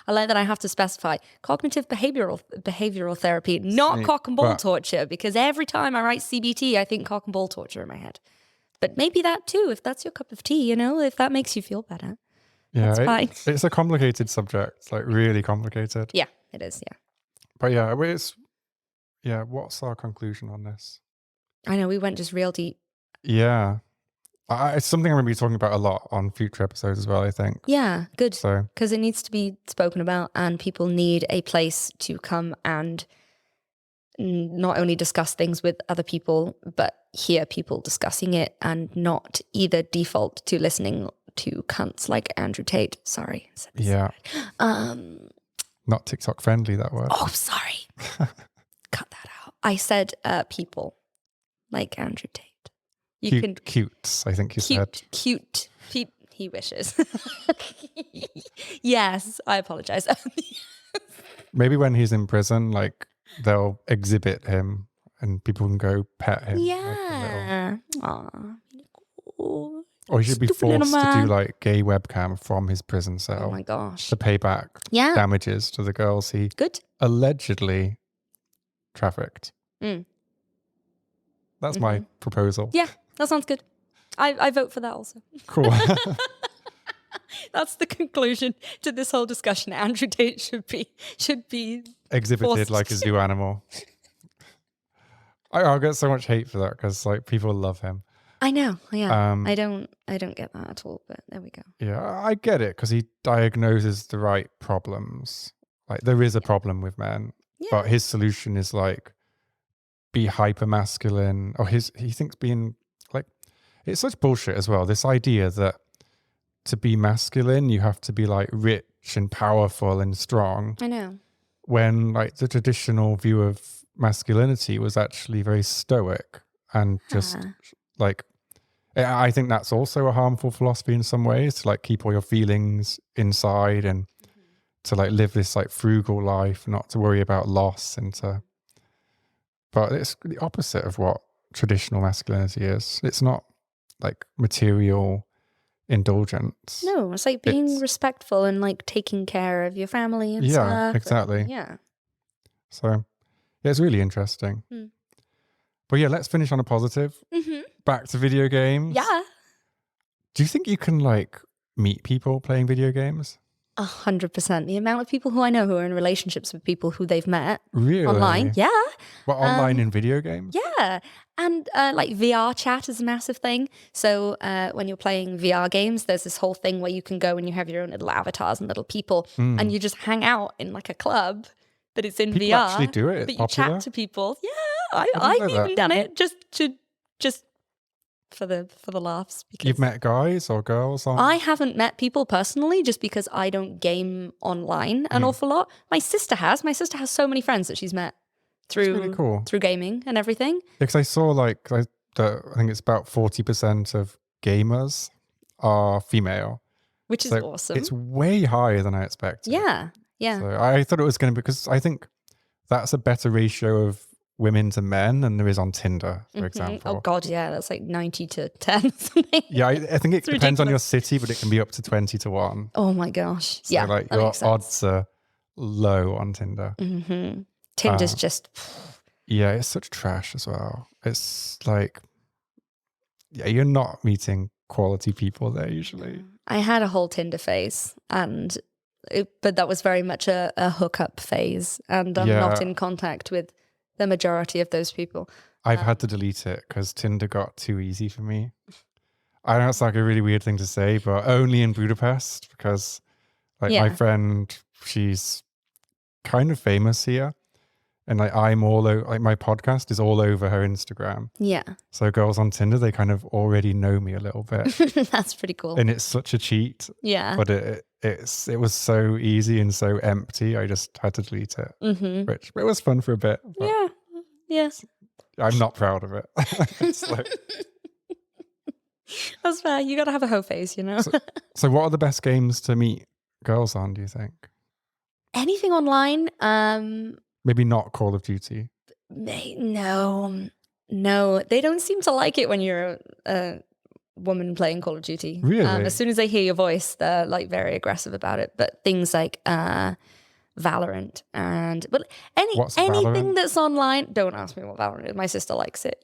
S1: I like that I have to specify cognitive behavioral therapy, not cock and ball torture, because every time I write CBT, I think cock and ball torture in my head. But maybe that too, if that's your cup of tea, you know, if that makes you feel better.
S2: Yeah,
S1: that's fine.
S2: It's a complicated subject, like really complicated.
S1: Yeah, it is, yeah.
S2: But yeah, what's our conclusion on this?
S1: I know, we went just real deep.
S2: Yeah. It's something I'm going to be talking about a lot on future episodes as well, I think.
S1: Yeah, good.
S2: So,
S1: because it needs to be spoken about, and people need a place to come and not only discuss things with other people, but hear people discussing it and not either default to listening to cunts like Andrew Tate. Sorry.
S2: Yeah. Not TikTok friendly, that word.
S1: Oh, sorry. Cut that out. I said people like Andrew Tate.
S2: Cutes, I think you said.
S1: Cute. He wishes. Yes, I apologize.
S2: Maybe when he's in prison, like they'll exhibit him and people can go pet him.
S1: Yeah.
S2: Or he should be forced to do like gay webcam from his prison cell.
S1: Oh my gosh.
S2: To pay back damages to the girls he allegedly trafficked. That's my proposal.
S1: Yeah, that sounds good. I vote for that also.
S2: Cool.
S1: That's the conclusion to this whole discussion. Andrew Tate should be
S2: exhibited like a zoo animal. I'll get so much hate for that because like people love him.
S1: I know. Yeah. I don't get that at all, but there we go.
S2: Yeah, I get it because he diagnoses the right problems. Like there is a problem with men, but his solution is like be hyper masculine, or he thinks being like, it's such bullshit as well. This idea that to be masculine, you have to be like rich and powerful and strong.
S1: I know.
S2: When like the traditional view of masculinity was actually very stoic and just like, I think that's also a harmful philosophy in some ways, to like keep all your feelings inside and to like live this like frugal life, not to worry about loss but it's the opposite of what traditional masculinity is. It's not like material indulgence.
S1: No, it's like being respectful and like taking care of your family and stuff.
S2: Yeah, exactly.
S1: Yeah.
S2: So yeah, it's really interesting. But yeah, let's finish on a positive. Back to video games.
S1: Yeah.
S2: Do you think you can like meet people playing video games?
S1: 100%. The amount of people who I know who are in relationships with people who they've met online. Yeah.
S2: Well, online in video games?
S1: Yeah. And like VR chat is a massive thing. So when you're playing VR games, there's this whole thing where you can go and you have your own little avatars and little people and you just hang out in like a club, but it's in
S2: people
S1: VR.
S2: Actually do it.
S1: But
S2: popular.
S1: You chat to people. Yeah. I've even done it just for the laughs. Because
S2: you've met guys or girls on?
S1: I haven't met people personally just because I don't game online an awful lot. My sister has. My sister has so many friends that she's met through
S2: really cool.
S1: through gaming and everything.
S2: Because I saw like I think it's about 40% of gamers are female,
S1: which is awesome.
S2: It's way higher than I expected.
S1: Yeah.
S2: So I thought it was going to be, because I think that's a better ratio of women to men than there is on Tinder, for example.
S1: Oh God, yeah, that's like 90 to 10 or something.
S2: Yeah, I think it depends on your city, but it can be up to 20 to 1.
S1: Oh my gosh.
S2: So yeah, like your odds are low on Tinder.
S1: Tinder's just...
S2: Yeah, it's such trash as well. It's like, yeah, you're not meeting quality people there usually.
S1: I had a whole Tinder phase, but that was very much a hookup phase, and I'm not in contact with the majority of those people.
S2: I've had to delete it because Tinder got too easy for me. I know it's like a really weird thing to say, but only in Budapest, because like my friend, she's kind of famous here. And like I'm all over, like my podcast is all over her Instagram.
S1: Yeah.
S2: So girls on Tinder, they kind of already know me a little bit.
S1: That's pretty cool.
S2: And it's such a cheat.
S1: Yeah.
S2: But it was so easy and so empty. I just had to delete it. Which it was fun for a bit.
S1: Yeah. Yes.
S2: I'm not proud of it. It's like,
S1: that's fair. You got to have a hoe face, you know?
S2: So what are the best games to meet girls on, do you think?
S1: Anything online?
S2: Maybe not Call of Duty.
S1: No. They don't seem to like it when you're a woman playing Call of Duty.
S2: Really?
S1: As soon as they hear your voice, they're like very aggressive about it. But things like Valorant and anything that's online. Don't ask me what Valorant is. My sister likes it.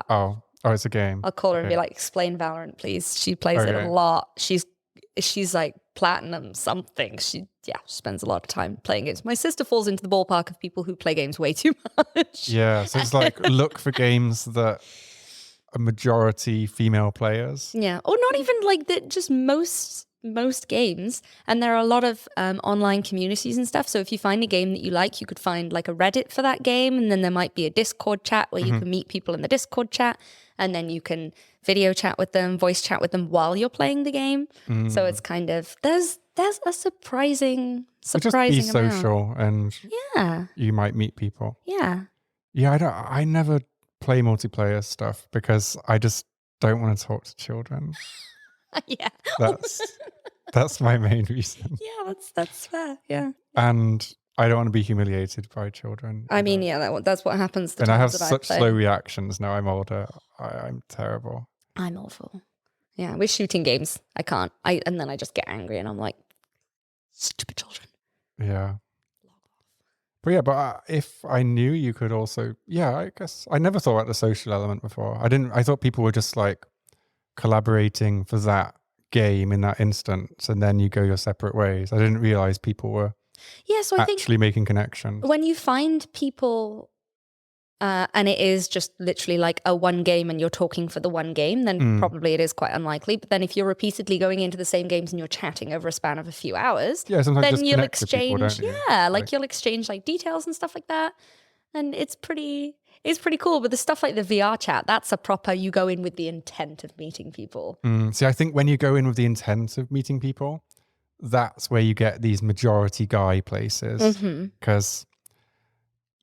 S2: Oh, it's a game.
S1: I'll call her and be like, "Explain Valorant, please." She plays it a lot. She's like platinum something. She spends a lot of time playing games. My sister falls into the ballpark of people who play games way too much.
S2: Yeah, so it's like look for games that are majority female players.
S1: Yeah, or not even like that. Just most games, and there are a lot of online communities and stuff. So if you find a game that you like, you could find like a Reddit for that game, and then there might be a Discord chat where you can meet people in the Discord chat, and then you can video chat with them, voice chat with them while you're playing the game. So it's kind of there's a surprising
S2: just be
S1: amount.
S2: social, and you might meet people.
S1: Yeah.
S2: I never play multiplayer stuff because I just don't want to talk to children.
S1: Yeah.
S2: That's my main reason.
S1: Yeah, that's fair. Yeah.
S2: And I don't want to be humiliated by children.
S1: I mean, that's what happens.
S2: And I have such slow reactions now I'm older. I'm terrible.
S1: I'm awful. Yeah, with shooting games, I can't. And then I just get angry and I'm like, stupid children.
S2: Yeah. But if I knew you could also, I guess I never thought about the social element before. I thought people were just like collaborating for that game in that instance, and then you go your separate ways. I didn't realize people were I think making connections.
S1: When you find people and it is just literally like a one game and you're talking for the one game, then probably it is quite unlikely. But then if you're repeatedly going into the same games and you're chatting over a span of a few hours, then you'll exchange you'll exchange like details and stuff like that. And it's pretty cool. But the stuff like the VR chat, that's a proper, you go in with the intent of meeting people.
S2: See, I think when you go in with the intent of meeting people, that's where you get these majority guy places. Because,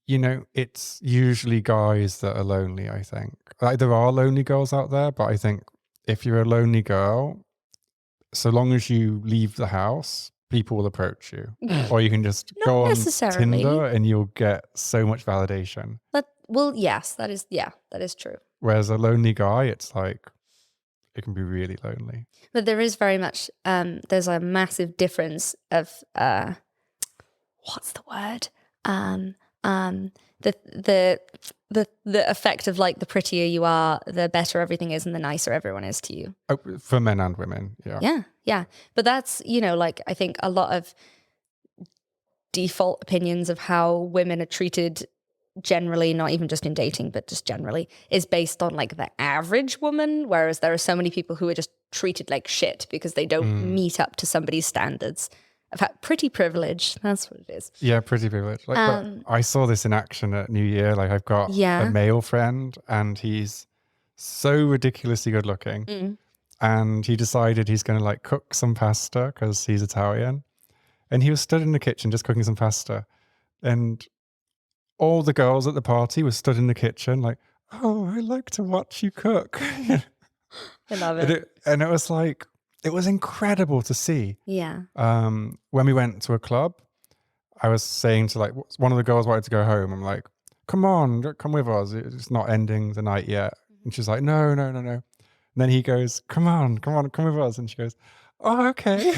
S2: it's usually guys that are lonely, I think. Like, there are lonely girls out there, but I think if you're a lonely girl, so long as you leave the house, people will approach you. Or you can just go on Tinder and you'll get so much validation.
S1: Yes, that is true.
S2: Whereas a lonely guy, it's like, it can be really lonely.
S1: But there is very much, there's a massive difference of, what's the word? The effect of like the prettier you are, the better everything is and the nicer everyone is to you.
S2: Oh, for men and women, yeah.
S1: Yeah. But that's, like I think a lot of default opinions of how women are treated generally, not even just in dating, but just generally, is based on like the average woman, whereas there are so many people who are just treated like shit because they don't meet up to somebody's standards. I've had pretty privilege. That's what it is.
S2: Yeah, pretty privilege. Like, but I saw this in action at New Year. Like, I've got a male friend and he's so ridiculously good looking. And he decided he's going to like cook some pasta because he's Italian. And he was stood in the kitchen just cooking some pasta. And all the girls at the party were stood in the kitchen like, oh, I like to watch you cook.
S1: I love it.
S2: And it was like, it was incredible to see.
S1: Yeah.
S2: When we went to a club, I was saying to like, one of the girls wanted to go home. I'm like, come on, come with us. It's not ending the night yet. And she's like, no. And then he goes, come with us. And she goes, oh, okay.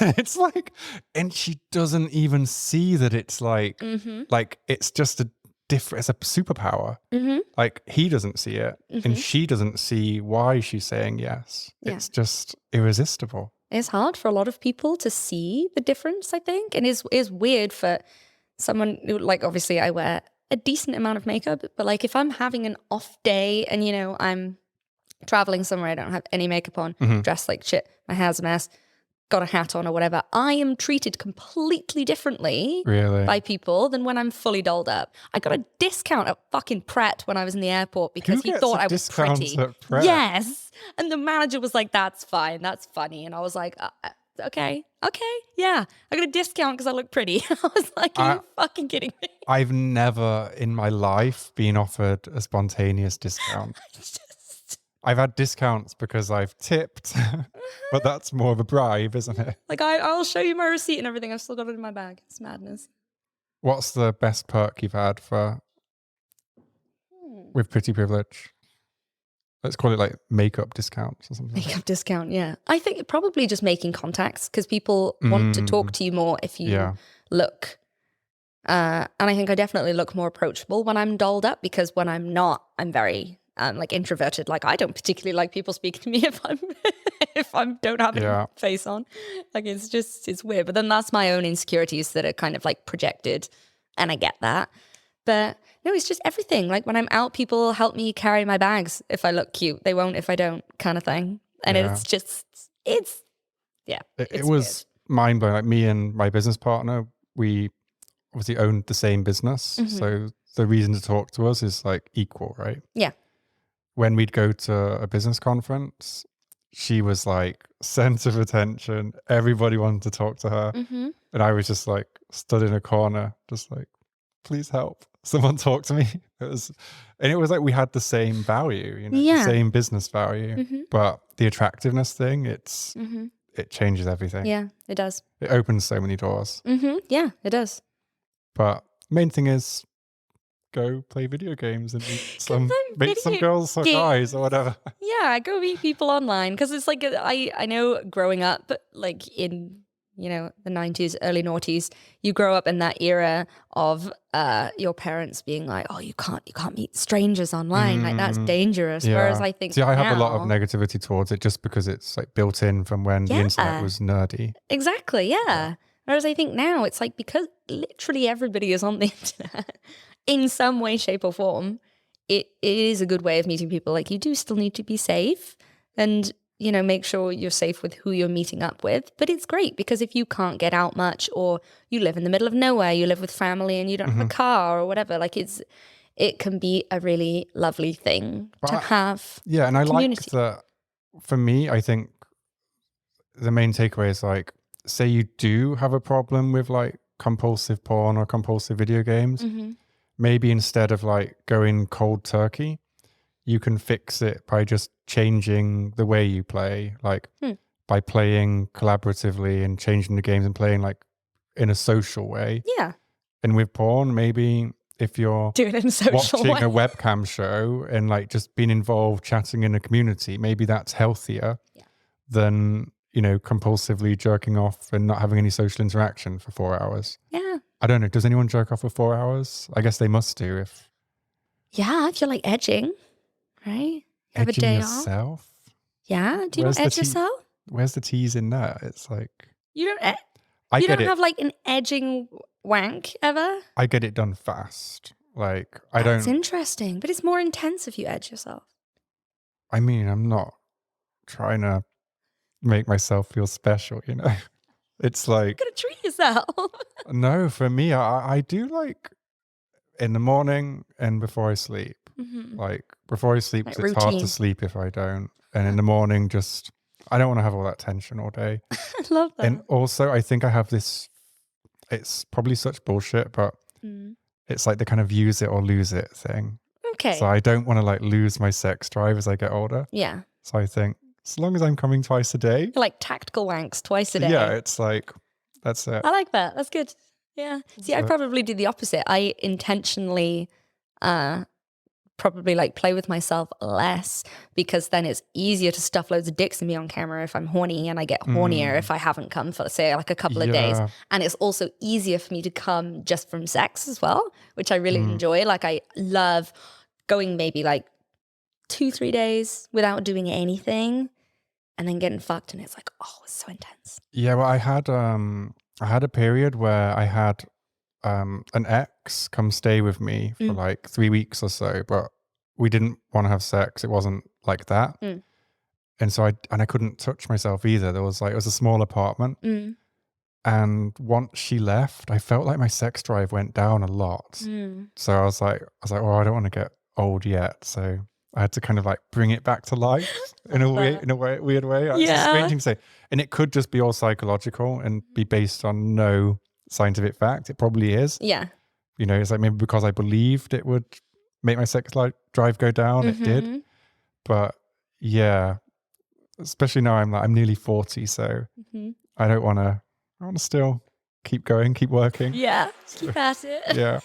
S2: It's like, and she doesn't even see that it's like, like it's just it's a superpower. Like he doesn't see it and she doesn't see why she's saying yes. It's just irresistible.
S1: it's hard for a lot of people to see the difference, I think. And it's weird for someone who, like, obviously I wear a decent amount of makeup, but like if I'm having an off day and, you know, I'm traveling somewhere, I don't have any makeup on, dressed like shit, my hair's a mess, got a hat on or whatever, I am treated completely differently by people than when I'm fully dolled up. I got a discount at fucking Pret when I was in the airport because he thought I was pretty.
S2: At Pret?
S1: Yes. And the manager was like, that's fine, that's funny. And I was like, okay, yeah. I got a discount because I look pretty. I was like, are you fucking kidding me?
S2: I've never in my life been offered a spontaneous discount. I've had discounts because I've tipped, but that's more of a bribe, isn't it?
S1: Like, I'll show you my receipt and everything. I've still got it in my bag. It's madness.
S2: What's the best perk you've had with Pretty Privilege? Let's call it like makeup discounts or something.
S1: Makeup discount, yeah. I think probably just making contacts because people want to talk to you more if you look. And I think I definitely look more approachable when I'm dolled up, because when I'm not, I'm very like introverted. Like, I don't particularly like people speaking to me if I don't have a face on. Like, it's weird. But then that's my own insecurities that are kind of like projected, and I get that. But no, it's just everything. Like, when I'm out, people help me carry my bags if I look cute. They won't if I don't, kind of thing. And it's just, it was
S2: mind blowing. Like, me and my business partner, we obviously owned the same business. So the reason to talk to us is like equal, right?
S1: Yeah.
S2: When we'd go to a business conference, she was like center of attention. Everybody wanted to talk to her. And I was just like stood in a corner, just like, please help. Someone talk to me. It was like we had the same value, you know, the same business value. But the attractiveness thing, it changes everything.
S1: Yeah, it does.
S2: It opens so many doors.
S1: Yeah, it does.
S2: But main thing is, go play video games and meet some girls or guys or whatever.
S1: Yeah, go meet people online, because it's like, I know growing up, like in, you know, the 90s, early noughties, you grow up in that era of your parents being like, oh, you can't meet strangers online, like that's dangerous. Whereas I think
S2: I have a lot of negativity towards it just because it's like built in from when the internet was nerdy.
S1: Exactly, yeah. Whereas I think now it's like, because literally everybody is on the internet in some way, shape or form, it is a good way of meeting people. Like, you do still need to be safe and, you know, make sure you're safe with who you're meeting up with. But it's great because if you can't get out much, or you live in the middle of nowhere, you live with family and you don't have a car or whatever, like it can be a really lovely thing to have.
S2: Yeah, and I like that. For me, I think the main takeaway is like, say you do have a problem with like compulsive porn or compulsive video games, maybe instead of like going cold turkey, you can fix it by just changing the way you play, like by playing collaboratively and changing the games and playing like in a social way.
S1: Yeah.
S2: And with porn, maybe if you're
S1: do it in a social
S2: watching
S1: way.
S2: a webcam show and like just being involved, chatting in a community, maybe that's healthier than, you know, compulsively jerking off and not having any social interaction for 4 hours.
S1: Yeah.
S2: I don't know. Does anyone jerk off for 4 hours? I guess they must do if
S1: you're like edging, right? Have
S2: edging
S1: a day
S2: yourself.
S1: off. Yeah. Do you not edge yourself?
S2: Where's the tease in that? It's like,
S1: you don't have like an edging wank ever?
S2: I get it done fast. Like,
S1: That's interesting, but it's more intense if you edge yourself.
S2: I mean, I'm not trying to make myself feel special, you know. It's like,
S1: you're gonna treat yourself.
S2: No, for me, I do like in the morning and before I sleep. Like before I sleep, like it's hard to sleep if I don't. And in the morning, just I don't want to have all that tension all day.
S1: I love that.
S2: And also, I think I have this. It's probably such bullshit, but it's like the kind of use it or lose it thing.
S1: Okay.
S2: So I don't want to like lose my sex drive as I get older.
S1: Yeah.
S2: So I think, as long as I'm coming twice a day.
S1: You're like tactical wanks twice a day.
S2: Yeah, it's like, that's it.
S1: I like that. That's good. Yeah. See, I probably do the opposite. I intentionally probably like play with myself less, because then it's easier to stuff loads of dicks in me on camera if I'm horny, and I get hornier if I haven't come for, say, like a couple of days. And it's also easier for me to come just from sex as well, which I really enjoy. Like, I love going maybe like 2-3 days without doing anything. and then getting fucked, and it's like, oh, it's so intense.
S2: Yeah, well, I had a period where I had an ex come stay with me for like 3 weeks or so, but we didn't want to have sex. It wasn't like that. And so I couldn't touch myself either. It was a small apartment. And once she left, I felt like my sex drive went down a lot. So I was like, well, I don't want to get old yet. So I had to kind of like bring it back to life in a weird way. It's a strange thing to say. And it could just be all psychological and be based on no scientific fact. It probably is.
S1: Yeah.
S2: You know, it's like maybe because I believed it would make my sex drive go down. It did. But yeah, especially now I'm nearly 40. So I want to still keep going, keep working.
S1: Yeah. Keep at it.
S2: Yeah.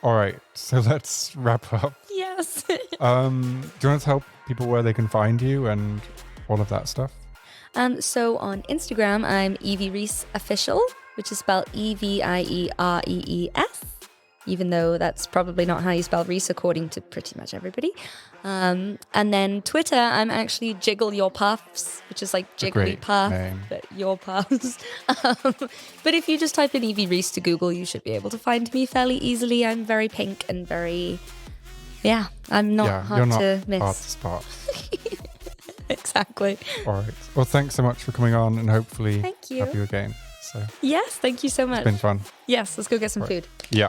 S2: All right. So let's wrap up.
S1: Yes.
S2: Do you want to tell people where they can find you and all of that stuff?
S1: So on Instagram, I'm Evie Rees Official, which is spelled Evierees, even though that's probably not how you spell Rees according to pretty much everybody. And then Twitter, I'm actually Jiggle Your Puffs, which is like Jiggly Puff, but Your Puffs. But if you just type in Evie Rees to Google, you should be able to find me fairly easily. I'm very pink and very, I'm not hard to miss.
S2: Hard to spot.
S1: Exactly.
S2: All right. Well, thanks so much for coming on, and hopefully
S1: have you
S2: again. So
S1: yes, thank you so much.
S2: It's been fun.
S1: Yes, let's go get some food.
S2: Yeah.